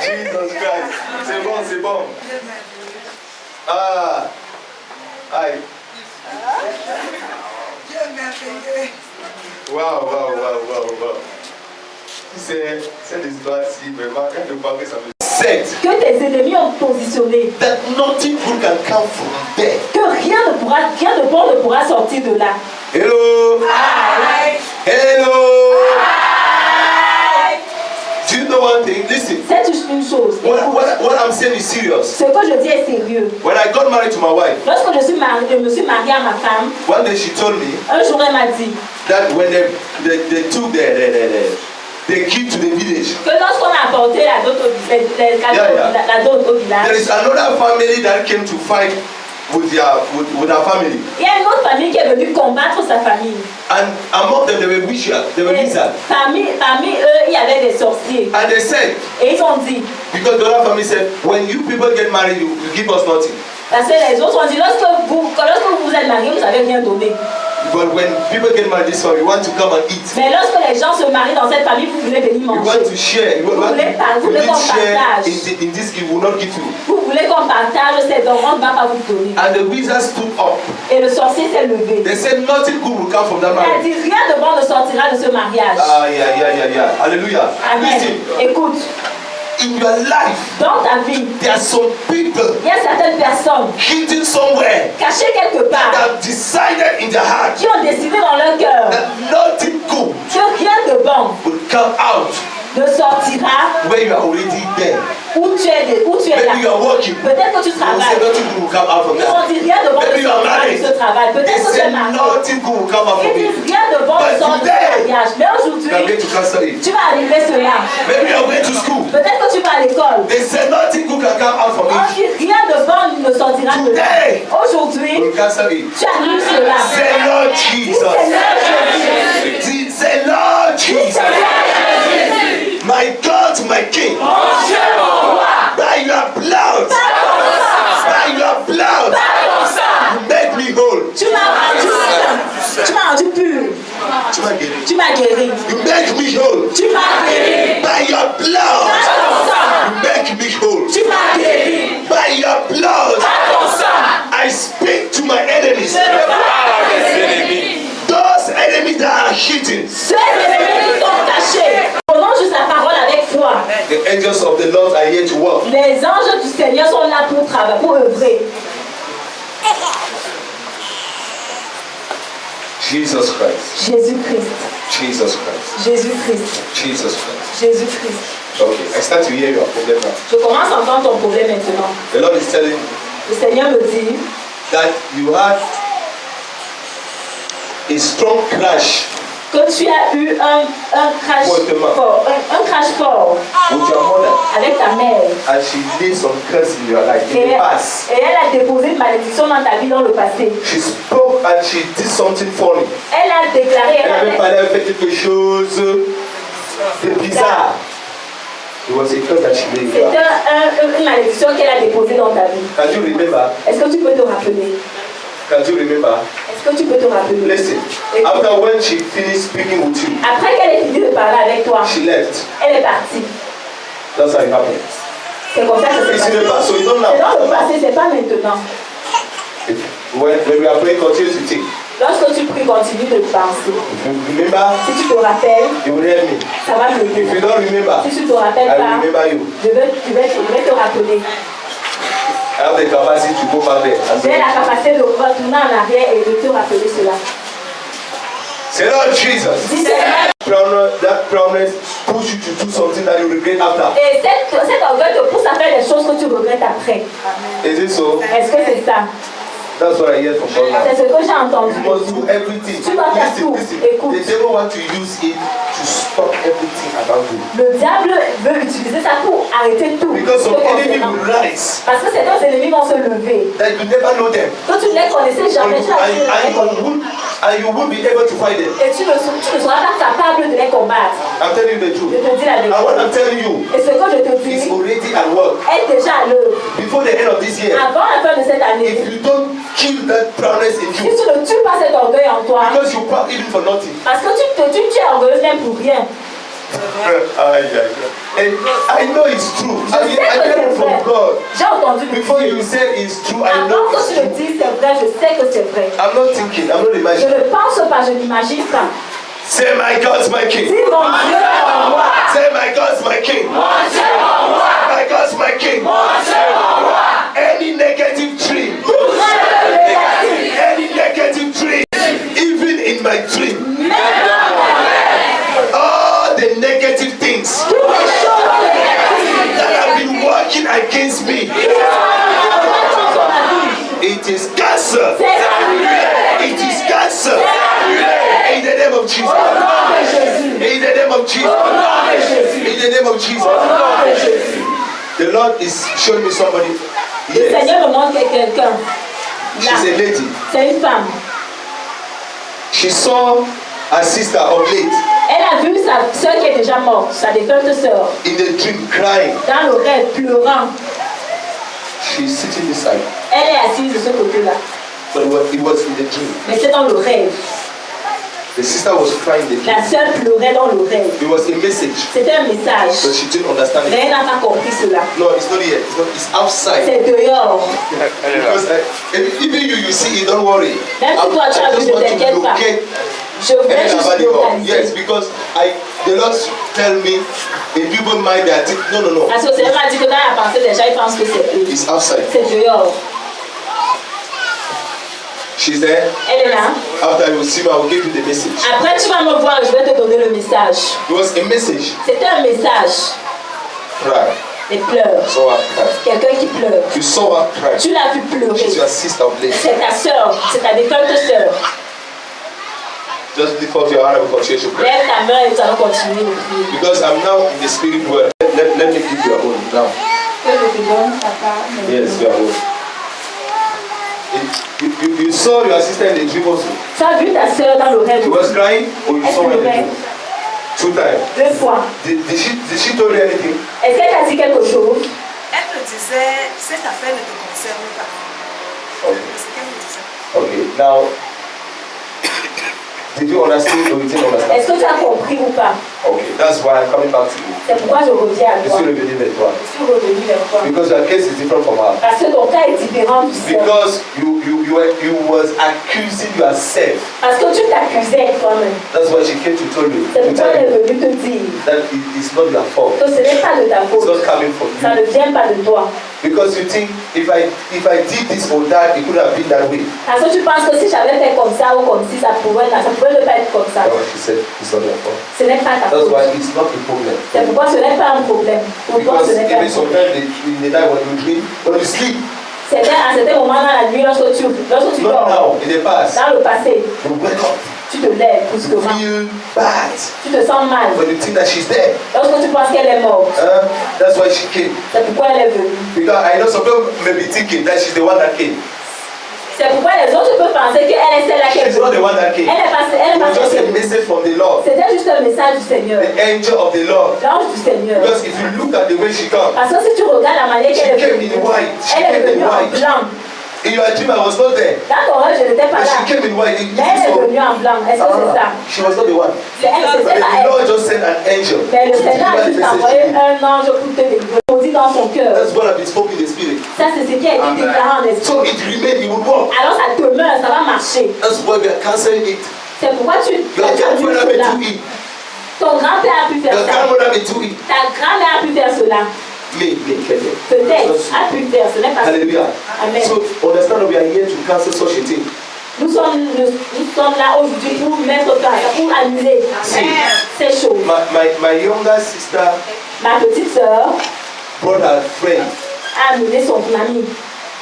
Jesus Christ. C'est bon, c'est bon. Ah. Aïe. Dieu merveilleux. Waouh. C'est cette histoire-ci, vraiment, quand je vois que ça me set. Que tes ennemis ont positionné. That nothing good can come from there. Que rien de bon ne pourra sortir de là. Hello. Amen. Hello. Do you know one thing? Listen. C'est une chose. What I'm saying is serious. Ce que je dis est sérieux. When I got married to my wife, Lorsque je me suis mariée à ma femme, one day she told me un jour elle m'a dit that when they took the key to the village, que lorsqu'on a apporté la dot au village, there is another family that came to fight with our family. il y a une autre famille qui est venue combattre sa famille. And among them, there were wizards. Parmi eux, il y avait des sorciers. And they said, Et ils ont dit, because the other family said, when you people get married, you give us nothing. parce que les autres ont dit, lorsque vous êtes mariés, vous n'avez rien donné. But when people get married this way, you want to come and eat. Mais lorsque les gens se marient dans cette famille, vous voulez venir You manger. want to share. You want voulez qu'on share partage. in this gift, will not give you. Vous voulez qu'on partage cette dons, on ne va pas vous donner. And the wizard stood up. Et le sorcier s'est levé. They said nothing good will come from that Il a marriage. dit, rien de bon ne sortira de ce mariage. Yeah. Hallelujah. Amen. Listen, Écoute, in your life, dans ta vie, there are some people il y a certaines personnes hidden somewhere cachées quelque that part have decided in their heart qui ont décidé dans leur cœur that nothing good que rien de bon will come out ne sortira where you are already there. où tu es là. Maybe you are working. Peut-être que tu They will say travailles. nothing good will come out from Ils vont that. dire rien de bon ne Maybe you are sortira de married. ce travail. They Peut-être que tu say es marié. nothing good will come out from Ils it. disent rien de bon ne But sort de ce today, mariage. Mais You are aujourd'hui, going to cancel it. tu vas arriver cela. Maybe you are going to school. Peut-être que tu vas à l'école. They say nothing good can come out from On it. dit rien de bon ne sortira de là. Today, Aujourd'hui, we will cancel it. tu arrives cela. Say Lord Dis Jesus. Seigneur Jésus. Say Lord Jesus. My God, my King. By your blood. By your blood. You make me whole. Tu m'as rendu pur. Tu m'as guéri. Tu m'as guéri. You make me whole. Tu m'as guéri. By your blood. Par ton sang. You make me whole. Tu m'as guéri. By your blood. Par ton sang. I speak to my enemies. Je parle à mes ennemis. Those enemies that are hidden. Ceux ennemis qui sont cachés. Prenons juste la parole avec foi. The angels of the Lord are here to work. Les anges du Seigneur sont là pour travailler, pour œuvrer. Jesus Christ. Jésus-Christ. Jesus Christ. Jésus-Christ. Jesus Christ. Jésus-Christ. Okay, I start to hear your problem now. Je commence à entendre ton problème maintenant. The Lord is telling me Le Seigneur me dit that you had a strong crash que tu as eu un crash Fortement. fort, un crash fort with your mother, avec ta mère. and she laid some curse in your life in the past. Et elle a déposé une malédiction dans ta vie dans le passé. She spoke and she did something funny. Elle a déclaré, Elle avait parlé, elle fait quelque chose de bizarre. It was a curse that she laid in your life. c'était une malédiction qu'elle a déposée dans ta vie. Can you remember? Est-ce que tu peux te rappeler? Can you remember? Est-ce que tu peux te rappeler? Listen, after when she finished speaking with you, Après qu'elle ait fini de parler avec toi, she left. elle est partie. That's how it happened. C'est comme ça que c'est It's in the passé. past, so you don't C'est know. dans le passé, c'est pas maintenant. When we are praying, continue to think. Lorsque tu pries, continue de penser. If you remember, Si tu te rappelles, you will help me. ça va m'aider. If you don't remember, Si tu te rappelles I will pas, remember you. je vais te rappeler. I have the capacity to go back there. and J'ai say, la capacité de retourner en arrière et de te rappeler cela. Say, Lord Jesus, Dis Seigneur, that promise push you to do something that you regret after. et cet orgueil te pousse à faire des choses que tu regrettes après. Is it so? Est-ce que c'est ça? That's what I hear from God now. C'est ce que j'ai entendu. You must do everything. Tu dois faire tout. Écoute. The devil wants to use it to stop everything about you. Le diable veut utiliser ça pour arrêter tout. Because some Ce enemy concernant. will rise Parce que certains ennemis vont se lever. that you never know them. Que tu ne les connaissais jamais, tu as jamais connu. And you won't be able to fight them. Et tu ne seras pas capable de les combattre. I'm telling you the Je truth. te dis la And what I'm vérité. telling you Et ce que je te is dis already at work. est déjà à l'œuvre. Before the end of this year, Avant la fin de cette année, if you don't kill that proudness in si you, tu ne tues pas cet orgueil en toi, because you're proud even for nothing. parce que tu es orgueilleuse même pour rien. And I know it's true. Je I sais que heard c'est it from vrai. God. J'ai entendu le Before you dire. say it's true, I know Avant que it's tu le true. dises c'est vrai, je sais que c'est vrai. I'm not thinking, I'm not Je imagining. ne pense pas, je n'imagine pas. Say my God's my king. Dis mon Dieu en moi. Say my God's my king. My God's my king. Any negative dream, any negative dream, even in my dream, all the negative things that have been working against me, it is cancer. It is cancer. In the name of Jesus. In the name of Jesus. In the name of Jesus. The Lord is showing me somebody. Le Yes. Seigneur me montre quelqu'un. She's a lady. C'est une femme. She saw her sister of late Elle a vu sa soeur qui est déjà morte, sa défunte sœur, in the dream crying. dans le rêve, pleurant. She's sitting beside. Elle est assise de ce côté-là. But it was in the dream. Mais c'est dans le rêve. The sister was crying in the dream. La sœur pleurait dans le rêve. It was a message. C'était un But message. she didn't understand Mais it. elle n'a pas compris cela. No, it's not here. It's outside. C'est dehors. Elle est là. Because even you see it, don't worry. Même si toi tu as vu, just ne want to t'inquiète pas. locate Je voulais Yes, juste localiser. because the Lord tell me in people's mind that no. Parce que le Seigneur m'a dit que dans la pensée des gens, ils pensent que c'est eux. It's outside. C'est dehors. She's there. Elle est là. After you will see me, I will give you the message. Après, tu vas me voir et je vais te donner le message. It was a message. C'était un message. Cry. Les pleurs. Saw her cry. Quelqu'un qui pleure. You saw her cry. Tu l'as vu pleurer. She's your sister of late. C'est ta soeur. C'est ta défunte soeur. Just lift up your hand and we'll continue to pray. Lève ta main et nous allons continuer de prier. Because I'm now in the spirit world. Let me give you a own now. Que je te donne, papa. Yes, your own. You saw your sister in the dream also. Tu as vu ta soeur dans le rêve. She was crying or you Elle saw her in the pleurait dream? 2 times. 2 fois. Did she tell you anything? Est-ce qu'elle t'a dit quelque chose? Elle me disait, cette affaire ne te concerne pas. Okay. C'est ce qu'elle me disait. Okay. Now, did you understand or you didn't understand? Est-ce que tu as compris ou pas? Okay. That's why I'm coming back to you. C'est pourquoi je reviens à Je toi. suis revenu vers toi. Je suis revenu vers toi. Because your case is different from ours. Parce que ton cas est différent du sien. Because you was accusing yourself. Parce que tu t'accusais toi-même. That's why she came to tell you. C'est To pourquoi tell elle you est venue te dire that it's not your fault. que ce n'est pas de ta It's faute. not coming from Ça you. ne vient pas de toi. Because you think if I did this or that, it could have been that way. Parce que tu penses que si j'avais fait comme ça ou comme si ça pouvait ne pas être comme ça. That's what she said. It's not your fault. Ce n'est pas ta That's faute. why it's not a problem. C'est pourquoi ce n'est pas un problème. Pour toi, Because ce n'est pas even un problème. sometimes in the night when you dream, when you sleep, C'était à certains moments dans la nuit, lorsque tu not dors, now, in the past, dans le passé, you wake up, tu te lèves you brusquement. feel bad Tu te sens mal. when you think that she's dead. Lorsque tu penses qu'elle est morte, That's why she came. c'est pourquoi elle est venue. Because I know some people may be thinking that she's the one that came. C'est pourquoi les autres peuvent penser qu'elle est celle-là qui est She's not the venue. one that came. Elle est passée, elle It est was just a passée. message from the Lord, C'était juste un message du Seigneur. the angel of the Lord. L'ange du Seigneur. Because if you look at the way she comes, Parce que si tu regardes la manière qu'elle est She came venue, in white. She elle est came in venue en white. blanc. in your dream I was not there. Dans ton rêve, je n'étais pas But là. she came in white. Mais elle est venue en blanc. Est-ce que c'est ça? She was not the one. C'est elle, But c'est pas the elle. Lord just sent an angel Mais le to Seigneur a deliver the juste message envoyé to you. un ange pour te délivrer. On dit dans son cœur. That's what I've been spoken in the spirit. Ça, c'est ce qui a été Amen. déclaré en esprit. So it remains, it will work. Alors ça demeure, ça va marcher. That's why we are canceling it. C'est pourquoi tu Your grandfather annules may cela. do it. Ton grand-père a pu faire Your ça. grandmother may do it. Ta grand-mère a pu faire cela. Peut-être a pu faire. Ce n'est pas Hallelujah. Amen. So understand that we are here to cancel such a thing. Nous sommes là aujourd'hui pour mettre fin à ça, pour annuler ces choses. My younger sister Ma petite sœur brought her friend. a amené son ami.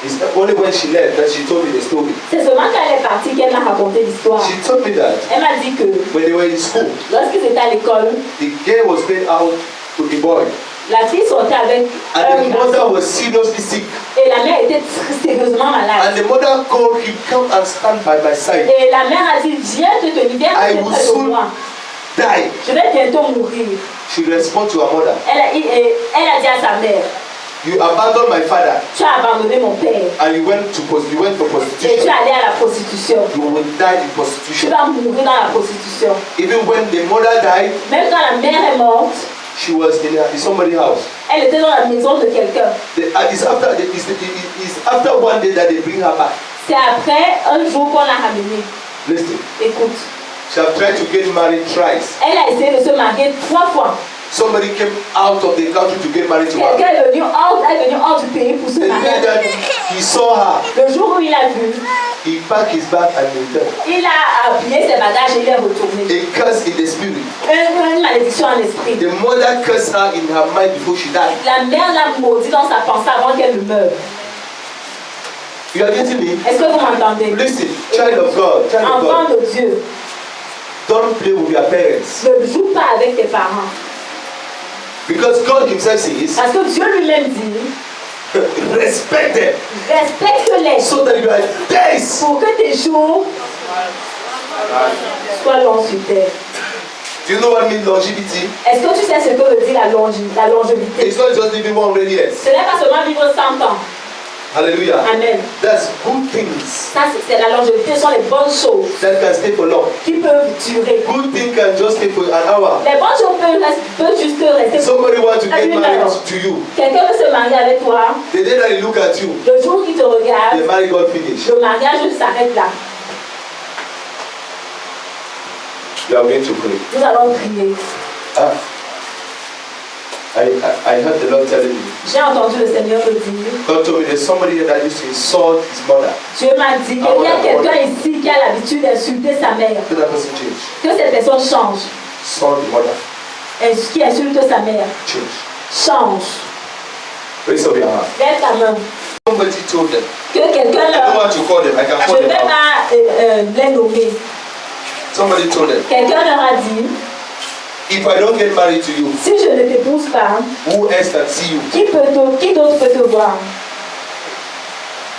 It's only when she left that she told me the story. C'est seulement quand elle est partie qu'elle m'a raconté l'histoire. She told me that Elle m'a dit que when they were in school, lorsqu'ils étaient à l'école, the girl was going out with the boy, la fille sortait avec and un the mother garçon. was seriously sick. Et la mère était sérieusement malade. And the mother called him, come and stand by my side. Et la mère a dit, viens te tenir, viens I te will près de soon moi. die. Je vais bientôt mourir. She responded to her mother, Elle a dit à sa mère, you abandoned my father tu as abandonné mon père and you went for et tu es prostitution. allé à la prostitution. You will die in Tu prostitution. vas mourir dans la prostitution. Even when the mother died, Même quand la mère est morte, she was in somebody's house. elle était dans la maison de quelqu'un. It's after one day that they bring her back. C'est après un jour qu'on l'a ramenée. Listen, Écoute, she had tried to get married thrice. elle a essayé de se marier 3 fois. Somebody came out of the country to get married to her. Quelqu'un est venu hors du pays pour se The day marier. that he saw her, Le jour où il a vu, he packed his bag and returned. il a habillé ses bagages et il est retourné. A curse in the spirit. Une malédiction en esprit. The mother cursed her in her mind before she died. La mère l'a maudit dans sa pensée avant qu'elle ne meure. You are getting me? Est-ce que vous m'entendez? Listen, child of God, child of Enfant God, de Dieu, don't play with your parents. ne joue pas avec tes parents. Because God himself says, Parce que Dieu lui-même dit, respect them respecte-les so that your days pour que tes jours soient longs sur terre. Do you know what means longevity? Est-ce que tu sais ce que veut dire la longévité? It's not just living 100 years. Ce n'est pas seulement vivre 100 ans. Hallelujah. Amen. That's good things Ça, c'est la longévité, ce sont les bonnes choses that can stay for long. qui peuvent durer. Good thing can just stay for an hour. Les bonnes choses peuvent juste rester. Somebody wants to get Une married heure. to you. Quelqu'un veut se marier avec toi, The day that they look at you, le jour qu'il te the regarde, marriage got finished. le mariage s'arrête là. You are going to pray. Nous allons prier. I heard the Lord telling me. J'ai entendu le Seigneur me dire, God told me there's somebody here that used to insult his mother. Dieu m'a dit qu'il y a quelqu'un ici qui a l'habitude d'insulter sa mère. Let that person change. Que cette personne change. Insult the mother. Et qui insulte sa mère. Change. Change. Raise up your hand. Lève ta main. Somebody told them. Que quelqu'un I don't leur... want to call them. I can Je call ne them vais out. pas les nommer. Somebody told them. Quelqu'un leur a dit, If I don't get married to you, si je ne t'épouse pas, who else can see you? qui d'autre peut te voir?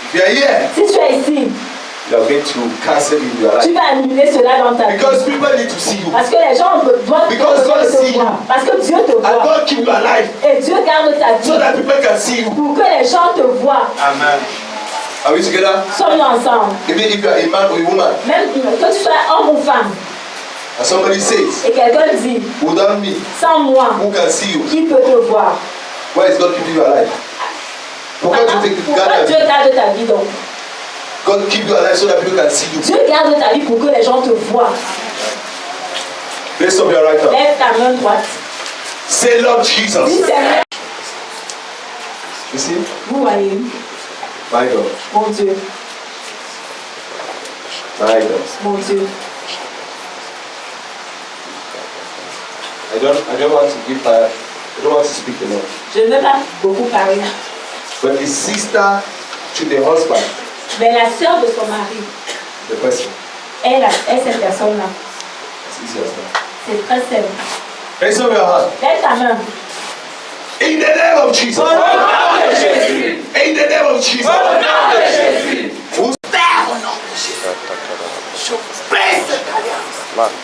If you are here, Si tu es ici, you are going to cancel in your tu life. vas annuler cela dans ta vie. Because people need to see you. Parce que les gens doivent Because God te see you. voir. Parce que Dieu te And voit. God keep you alive Et Dieu garde ta so vie that people can see you. pour que les gens te voient. Amen. Are we together? Sommes-nous ensemble. Even if you are a man or a woman, Même que tu sois homme ou femme. and somebody says, Et quelqu'un dit, without me, sans moi, who can see you? qui peut te voir? Why is God keeping you alive? Pourquoi Pourquoi Dieu garde ta vie donc? God keep you alive so that people can see you? Dieu garde ta vie pour que les gens te voient. Raise up your right hand. Lève ta main droite. Say, Lord Dis Jesus. Seigneur, You see? vous voyez, My God. mon Dieu, My God. mon Dieu. I don't want to give I don't want to speak alone. Je ne vais pas beaucoup parler. But the sister to the husband, Mais la sœur de son mari, the person, est cette personne-là. it's easy as that. C'est très simple. Raise up your hand. Lève ta main. In the name of Jesus. In the name of Jesus. Who's Père, au nom de Jésus, je brise cette alliance.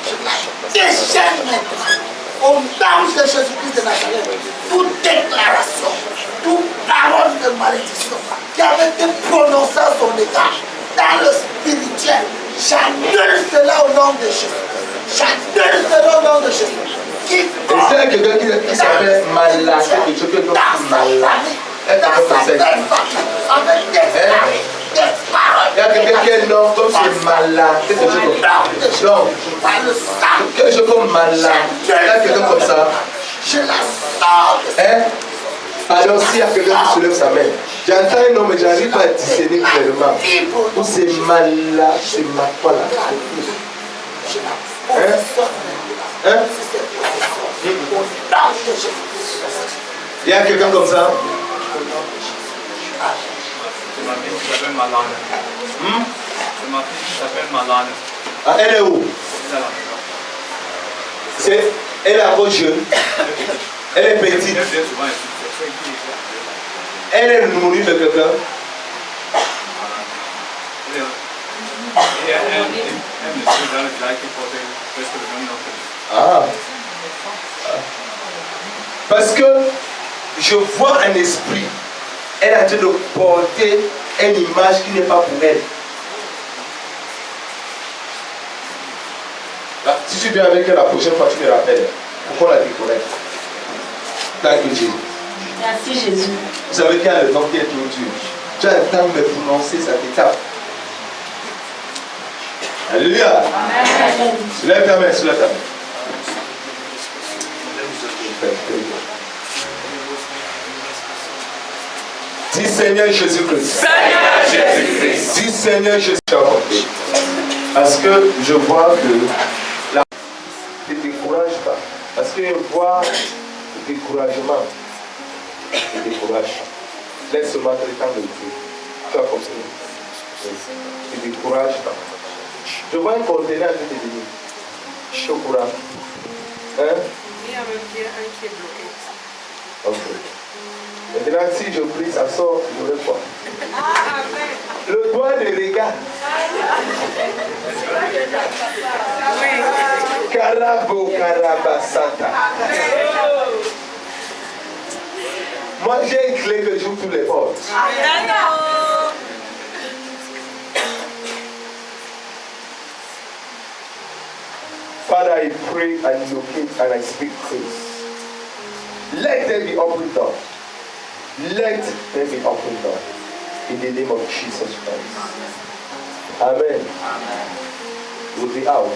Je la déchaîne maintenant. Au nom de Jésus-Christ de Nazareth, toute déclaration, toute parole de malédiction qui avait été prononcée à son égard dans le spirituel, j'annule cela au nom de Jésus. J'annule cela au nom de Jésus. Et c'est quelqu'un qui s'appelle Mala, quelque chose comme Mala. Il y a quelqu'un qui est non comme c'est Mala, quelque chose comme ça. Non, quelque chose comme Mala. Il y a quelqu'un comme ça. Hein? Alors s'il y a quelqu'un qui soulève sa main, j'entends un nom mais j'arrive pas à discerner clairement. Ou c'est Mala, c'est Makwala. Hein? Hein? Il y a quelqu'un comme ça? C'est ma fille qui s'appelle Malane. C'est ma fille qui s'appelle Malane. Ah, elle est où? Elle est à la maison. Elle est encore jeune. Elle est petite. Elle vient souvent ici. C'est ça qui est. Elle est nourrie de quelqu'un. Il y a un monsieur dans le village qui portait presque le même nom que lui. Ah. Parce que je vois un esprit. Elle est en train de porter une image qui n'est pas pour elle. Là, si tu viens avec elle la prochaine fois, tu me rappelles. Pourquoi la déconnecte? Thank you, Jésus. Merci Jésus. Vous savez qu'il y a le nom qui est trop dur. Tu as le temps de prononcer cette étape. Alléluia. Amen. Soulève ta main, soulève ta main. Dis Seigneur Jésus-Christ. Seigneur Jésus-Christ. Dis Seigneur Jésus-Christ. Parce que je vois que la... ne te décourage pas. Parce que je vois le découragement. Ne décourage pas. Laisse seulement le temps de Dieu. Tu as compris. Ne te décourage pas. Je vois un conteneur qui te dit. Je suis au courant. Hein? Il y a même un qui est bloqué. Ok. Maintenant, si je prie, ça sort, je vais quoi? Le doigt de regard. Karabo Karabasata. Moi, j'ai une clé que j'ouvre toutes les portes. Father, I pray and locate and I speak grace. Let there be open door. Let there be open door. In the name of Jesus Christ. Amen. We'll be out.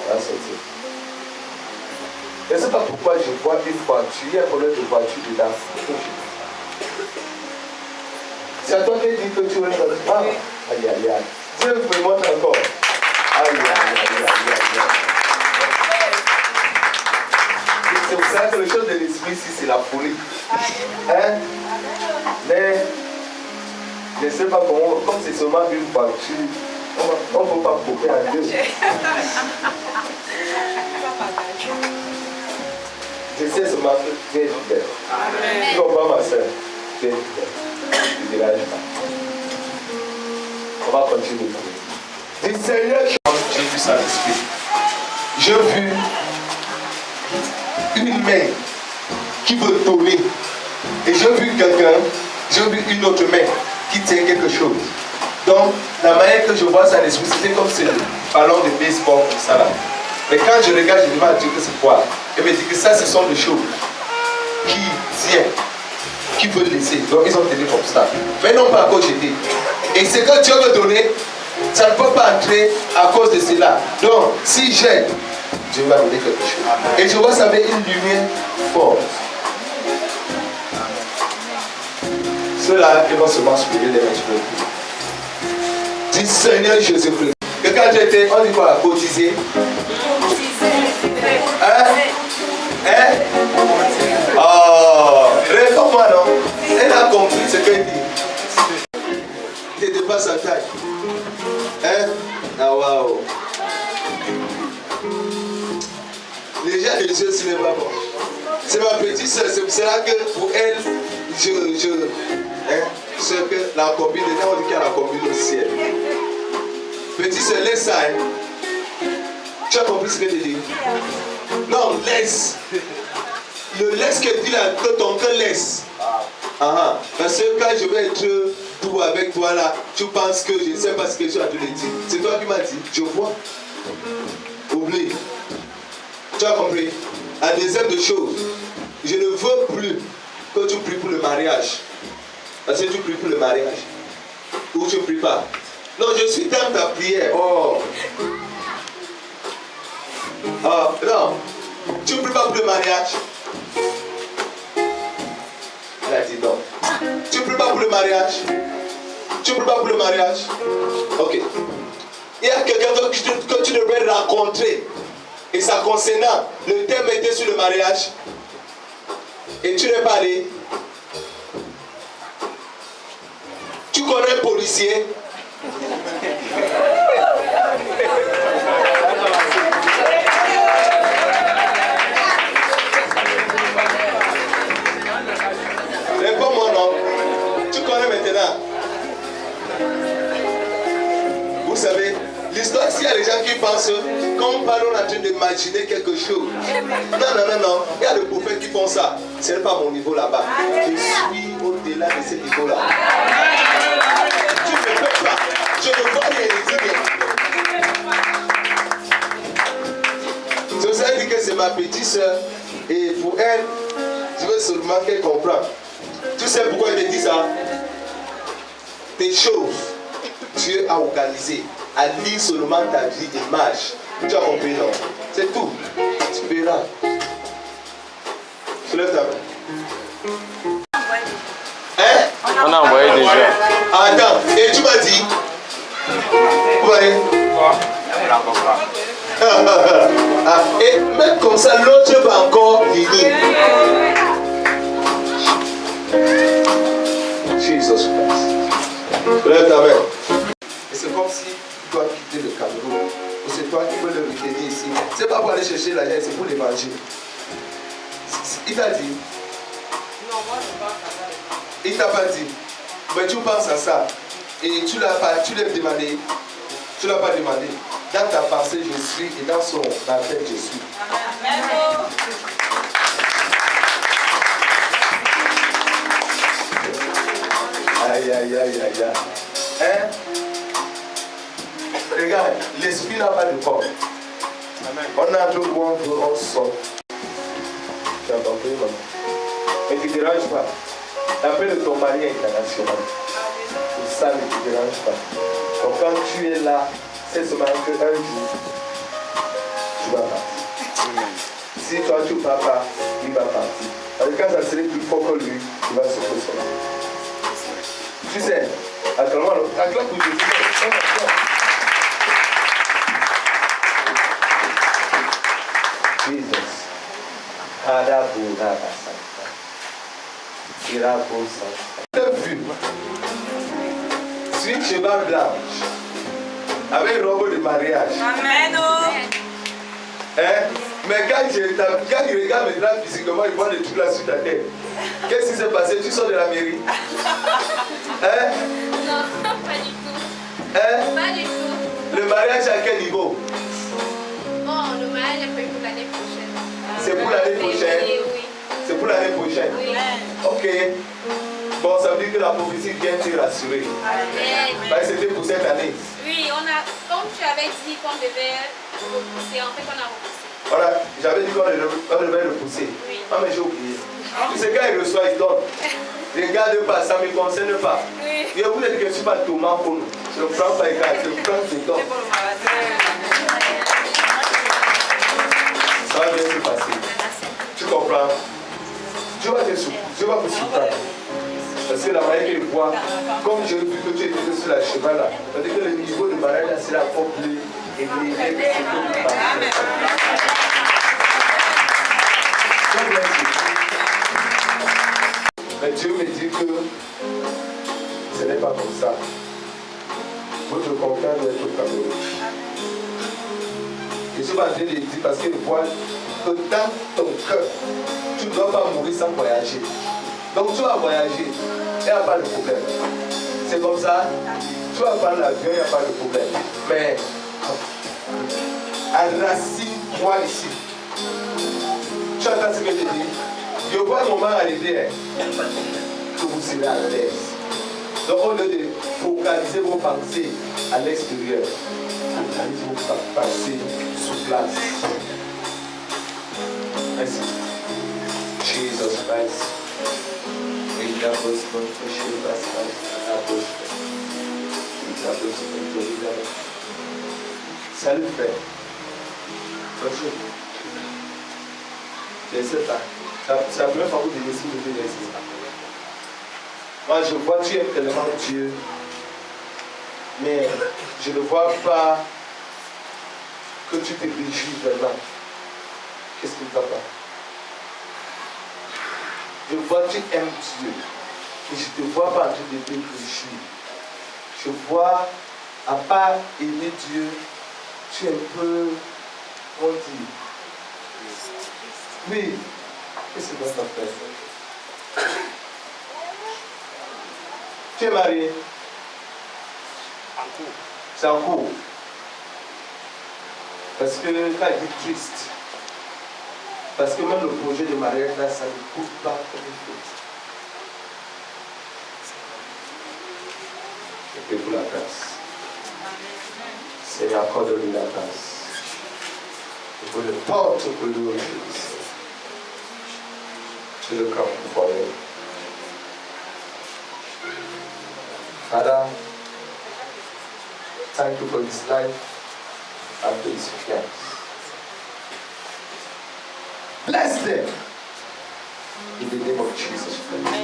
That's it. Je ne sais pas pourquoi je vois une voiture. Il y a un problème de voiture dedans. C'est à toi qui dit que tu es dans le pas. Aïe, aïe, aïe. Dieu me montre encore. Aïe, aïe, aïe, aïe, aïe. C'est pour ça que le chose de l'esprit ici, c'est la folie. Hein? Mais, je ne sais pas comment, comme c'est seulement une voiture, on ne peut pas couper en deux. Je sais seulement que tu es fidèle. Tu comprends ma soeur? Tu es fidèle. Ne te dérange pas. On va continuer. Dis Seigneur, j'ai vu ça l'esprit. J'ai vu une main qui veut donner. Et j'ai vu quelqu'un, j'ai vu une autre main qui tient quelque chose. Donc, la manière que je vois ça l'esprit, c'était comme ce ballon de baseball comme ça là. Mais quand je regarde, je demande à Dieu que c'est quoi. Il me dit que ça, ce sont des choses qui tiennent, qui veulent laisser. Donc, ils ont tenu comme ça. Mais non pas à cause j'étais. Et ce que Dieu veut donner, ça ne peut pas entrer à cause de cela. Donc, si j'aide, Dieu va donner quelque chose. Et je vois ça avec une lumière forte. Ceux-là, ils vont seulement suivre les mains. Dis Seigneur Jésus-Christ. Que quand j'étais, on dit quoi? Cotiser. Hein? Hein? Oh, réponds-moi non. Elle a compris ce qu'elle dit. Tu n'étais pas sa taille. Hein? Ah waouh. Les gens de Dieu, ce n'est pas bon. C'est ma petite soeur, c'est pour cela que pour elle, hein, ce que la combine, on dit qu'il y a la combine au ciel. Petite soeur, laisse ça. Hein. Tu as compris ce que je dis? Non, laisse. Le laisse que dit là, que ton cœur laisse. Parce que quand je vais être tout avec toi là, tu penses que je ne sais pas ce que tu as te dire. C'est toi qui m'as dit, je vois. Oublie. Tu as compris? La deuxième des choses, je ne veux plus que tu pries pour le mariage. Parce que tu pries pour le mariage. Ou tu ne pries pas. Non, je suis dans ta prière. Oh. Non. Tu ne pries pas pour le mariage. Elle a dit non. Tu ne pries pas pour le mariage. Tu ne pries pas pour le mariage. Ok. Il y a quelqu'un que tu devrais rencontrer. Et ça concernant, le thème était sur le mariage. Et tu n'es pas allé. Tu connais un policier. Réponds-moi non. Tu connais maintenant. Vous savez, l'histoire, s'il y a des gens qui pensent, quand on parle, on est en train d'imaginer quelque chose. Non. Il y a des prophètes qui font ça. Ce n'est pas mon niveau là-bas. Je suis au-delà de ce niveau-là. Tu ne peux pas. Je ne vois rien dire. Je vous ai dit que c'est ma petite soeur. Et pour elle, je veux seulement qu'elle comprenne. Tu sais pourquoi elle te dit ça? Tes choses, Dieu a organisé. À lire seulement ta vie image. Tu as compris, non? C'est tout. Tu verras. Soulève ta main. Hein? On a envoyé des gens. Attends, et tu m'as dit? Vous voyez? Et même comme ça, l'autre va encore venir. Jesus Christ. Soulève ta main. Et c'est comme si tu dois quitter le Cameroun. Ou c'est toi qui veux le retenir ici. C'est pas pour aller chercher l'argent, c'est pour l'évangile. Il t'a dit? Non, moi je pense à ça. Il t'a pas dit. Mais tu penses à ça. Et tu l'as pas, tu l'as demandé. Tu l'as pas demandé. Dans ta pensée, je suis. Et dans son tête, je suis. Amen. Aïe. Hein? Regarde, l'esprit n'a pas de corps. On a un truc où on sort. Tu as compris, maman? Mais tu ne déranges pas. Après de ton mari international. Tout ça ne te dérange pas. Donc quand tu es là, c'est seulement qu'un jour, tu vas partir. Si toi tu ne pars pas, il va partir. Parce que quand ça serait plus fort que lui, il va se recevoir. Tu sais, actuellement, pour Jésus, Jesus. T'as vu? Sur une cheval blanche, avec une robe de mariage. Amen. Hein? Mais quand il regarde maintenant physiquement, il voit des trucs là sur ta tête. Qu'est-ce qui s'est passé? Tu sors de la mairie? Hein? Non, pas du tout. Hein? Pas du tout. Le mariage à quel niveau? Bon, le mariage est prévu pour l'année prochaine. C'est pour l'année prochaine? Oui. C'est pour l'année prochaine? Oui. Ok. Bon, ça veut dire que la prophétie vient te rassurer. Bah, c'était pour cette année. Oui, comme tu avais dit qu'on devait repousser, en fait, on a repoussé. Voilà, j'avais dit qu'on devait repousser. Oui. Ah, mais j'ai oublié. Tu sais, quand il reçoit, il donne. Regarde pas, ça ne me concerne pas. Oui. Je voulais dire que je ne suis pas Thomas pour nous. Je ne prends pas les gars, je prends les dons. Ça va bien se passer. Tu comprends? Dieu va vous surprendre. Parce que la manière qu'il voit, comme j'ai vu que tu étais sur la cheval là, c'est-à-dire que le niveau de mariage là sera encore plus élevé que ce que vous pensez. Mais Dieu me dit que ce n'est pas comme ça. Votre confiance doit être au Cameroun. Je suis en train de dire parce qu'il voit que dans ton cœur, tu ne dois pas mourir sans voyager. Donc tu vas voyager, il n'y a pas de problème. C'est comme ça, tu vas prendre l'avion, il n'y a pas de problème. Mais enracine-toi ici. Tu entends ce que je dis? Je vois un moment arriver que vous serez à l'aise. Donc au lieu de focaliser vos pensées à l'extérieur, Ils vont passer sous place. Merci. Jesus Christ. Il a besoin de chez Pascal. Il a besoin de Elisabeth. Salut frère. Bonjour. Je ne sais pas. C'est la première fois que vous venez ici, vous venez ici. Moi, je vois tu aimes tellement Dieu, mais je ne vois pas que tu te réjouis vraiment. Qu'est-ce qui ne va pas? Je vois que tu aimes Dieu, mais je ne te vois pas en train de te réjouir. Je vois, à part aimer Dieu, tu es un peu, on dit, oui, qu'est-ce que ça fait? Tu es marié? En cours. C'est en cours. Parce que quand il dit triste, parce que même le projet de mariage là, ça ne coûte pas comme il faut. Je prie pour la grâce. Seigneur, accorde-lui la grâce. Je vous le porte pour lui aujourd'hui. Je le camp pour lui. Father, thank you for his life and for his friends. Bless them in the name of Jesus Christ.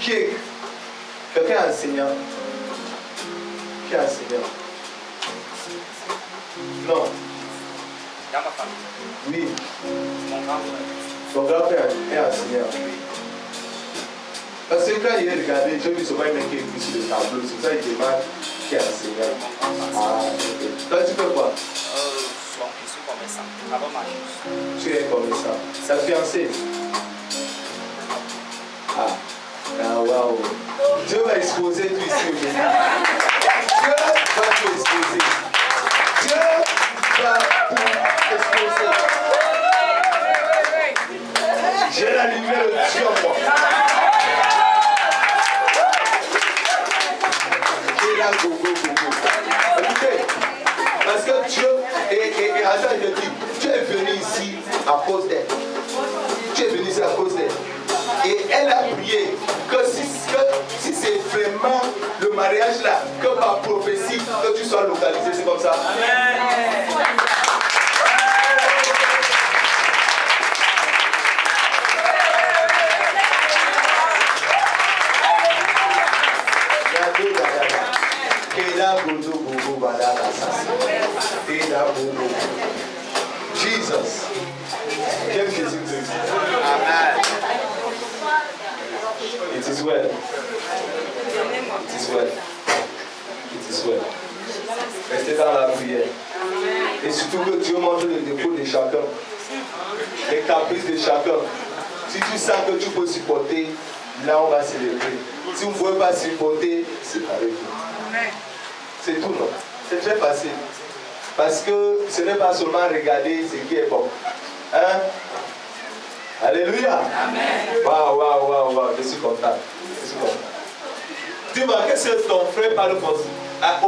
Qui est quelqu'un est enseignant? Qui est enseignant? Non. Dans ma famille. Oui. Mon grand-père. Son grand-père est enseignant. Parce que quand il est regardé, j'ai vu souvent un mec qui écrit sur le tableau, c'est ça qu'il demande qui est enseignant. Ah, ok. Toi, tu fais quoi? Je suis commerçant. Avant ma chose. Tu es commerçant. Ta fiancée? Ah, waouh. Dieu va exposer tout ici aujourd'hui. Dieu va tout exposer. Dieu va tout exposer. J'ai la lumière de Dieu en moi. J'ai la gogo. Écoutez, parce que Dieu, et Hassan te dit, tu es venu ici à cause d'elle. Tu es venu ici à cause d'elle. Et elle a prié que si c'est vraiment le mariage là, que par prophétie, que tu sois localisé, c'est comme ça. Amen. Jesus. J'aime Jésus-Christ. Amen. It is well. It is well. It is well. Restez dans la prière. Et surtout que Dieu montre les défauts de chacun. Les caprices de chacun. Si tu sens que tu peux supporter, là on va célébrer. Si vous ne pouvez pas supporter, séparez-vous. C'est tout, non? C'est très facile. Parce que ce n'est pas seulement regarder ce qui est bon. Hein? Alléluia. Amen. Waouh. Je suis content. Dis-moi, qu'est-ce que ton frère parle au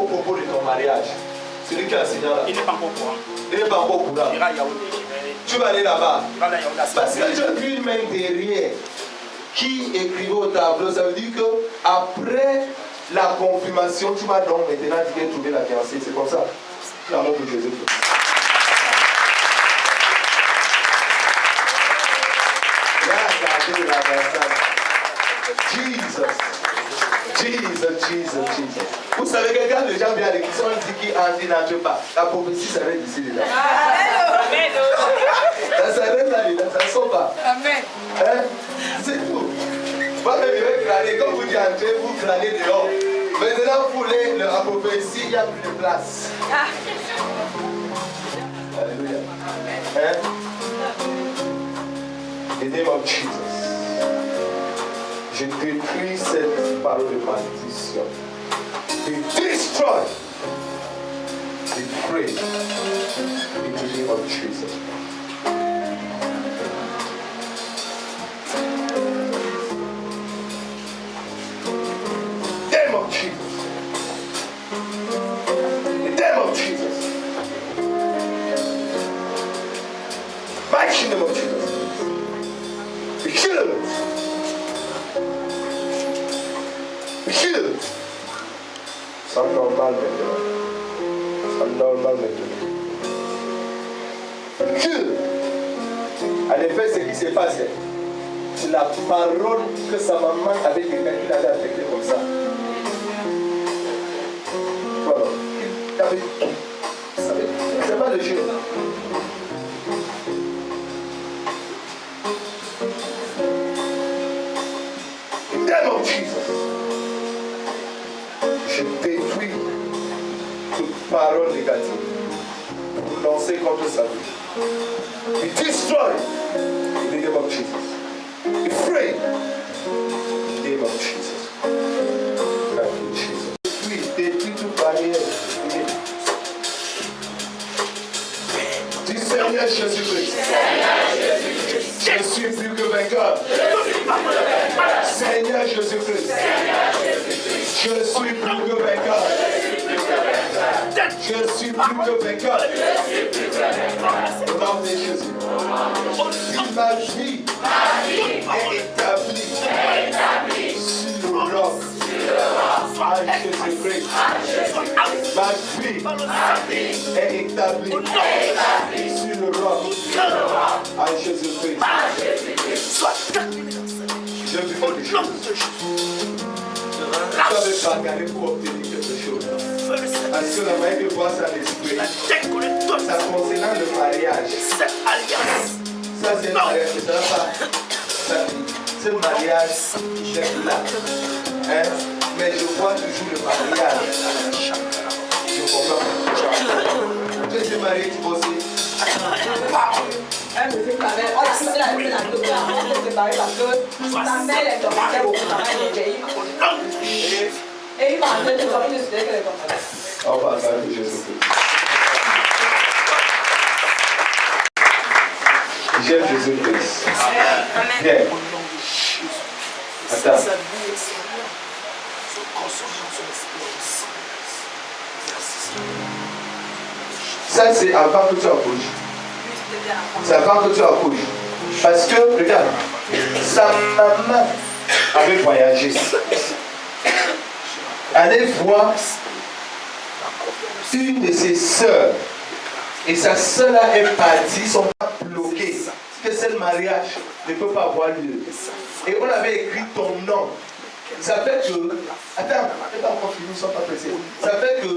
propos de ton mariage? Celui qui est enseignant là. Il n'est pas encore courant. Il n'est pas encore courant. Il ira à Yaoundé. Tu vas aller là-bas. Parce que j'ai vu une main derrière qui écrivait au tableau. Ça veut dire que après la confirmation, tu vas donc maintenant dire trouver la fiancée. C'est comme ça. L'amour de Jésus. Jesus. Vous savez que quand les gens viennent à l'église, on dit qu'ils n'entrent pas. La prophétie s'arrête ici déjà. Amen. Ça s'arrête là, ça ne sort pas. Amen. Hein? C'est tout. Moi-même, je vais crâner. Comme vous dites entrer, vous crânez dehors. Maintenant, pour la prophétie, il n'y a plus de place. Alléluia. Hein? In the name of Jesus. Je détruis cette parole de malédiction. Be destroyed. Be free. In the name of Jesus. Name of Jesus. Sans normal maintenant. Sans normal maintenant. Que, en effet, ce qui s'est passé, c'est la parole que sa maman avait dit qu'il avait affecté comme ça. Voilà. Il avait tout. C'est pas le jeu. In the name of Jesus, je détruis toute parole négative pour lancer contre sa vie. Be destroyed in the name of Jesus. Be free in the name of Jesus. Thank you, Jesus. Détruis toute barrière. Dis Seigneur Jésus-Christ. Je suis plus que vainqueur. Seigneur Jésus-Christ. Je suis plus que vainqueur. Je suis plus que vainqueur. Au nom de Jésus. Ma vie est établie sur le roc. À Jésus-Christ. Ma vie est établie sur le roc. À Jésus-Christ. Je vis quelque chose. Tu n'avais pas gagné pour obtenir quelque chose. Parce que la manière de voir ça l'esprit, ça concernant le mariage. Ça c'est un mariage, ce sera pas sa vie. Ce mariage, c'est là. Hein? Mais je vois toujours le mariage. Je comprends. Tu es marié, tu bosses. Elle me fait parler. Oh, la fille, elle a fait la double. On s'est séparés parce que sa mère, elle dormait beaucoup dans la nuit. Et il m'a dit que ça veut dire qu'elle est comme ça. On va parler de Jésus-Christ. J'aime Jésus-Christ. Viens. Attends. Ça, c'est avant que tu accouches. C'est avant que tu accouches. Parce que, regarde, sa maman avait voyagé. Allez voir une de ses sœurs. Et sa sœur là est partie, ils sont pas bloqués. Que ce mariage ne peut pas avoir lieu. Et on avait écrit ton nom. Ça fait que. Attends, pas encore fini, ils ne sont pas pressés. Ça fait que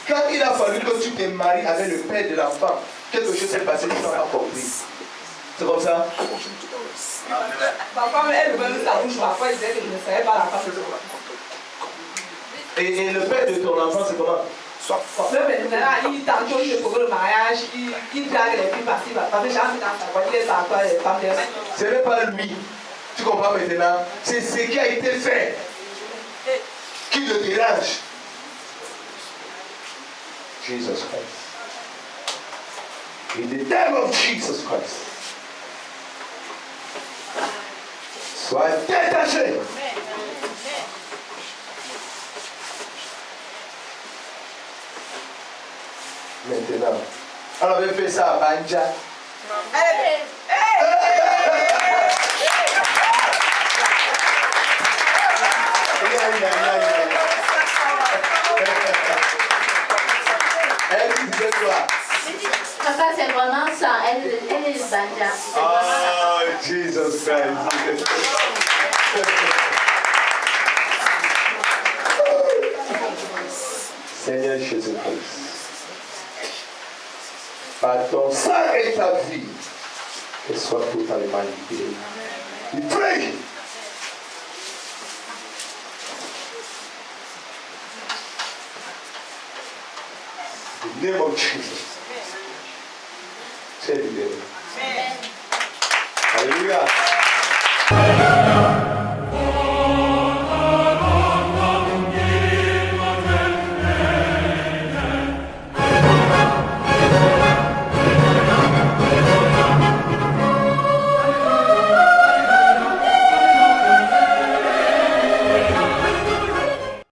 quand il a fallu que tu te maries avec le père de l'enfant, quelque chose s'est passé, tu n'as pas compris. C'est comme ça? Parfois, elle veut sa bouche, parfois, il disait que je ne savais pas la face de toi. Et le père de ton enfant, c'est comment? Maintenant, il tantôt il pour le mariage, il drague les filles parce que j'ai dans sa voiture, il est par les femmes de. Ce n'est pas lui. Tu comprends maintenant? C'est ce qui a été fait qui le dérange. Jesus Christ. In the name of Jesus Christ. Sois détaché. Maintenant, on avait fait ça à Banja. Elle disait quoi? Papa, c'est vraiment ça. Elle est Banja. Oh, Jesus Christ. Seigneur Jésus-Christ. Par ton sang et ta vie, qu'elle soit totalement libérée. We pray. In the name of Jesus. C'est libéré. Alléluia.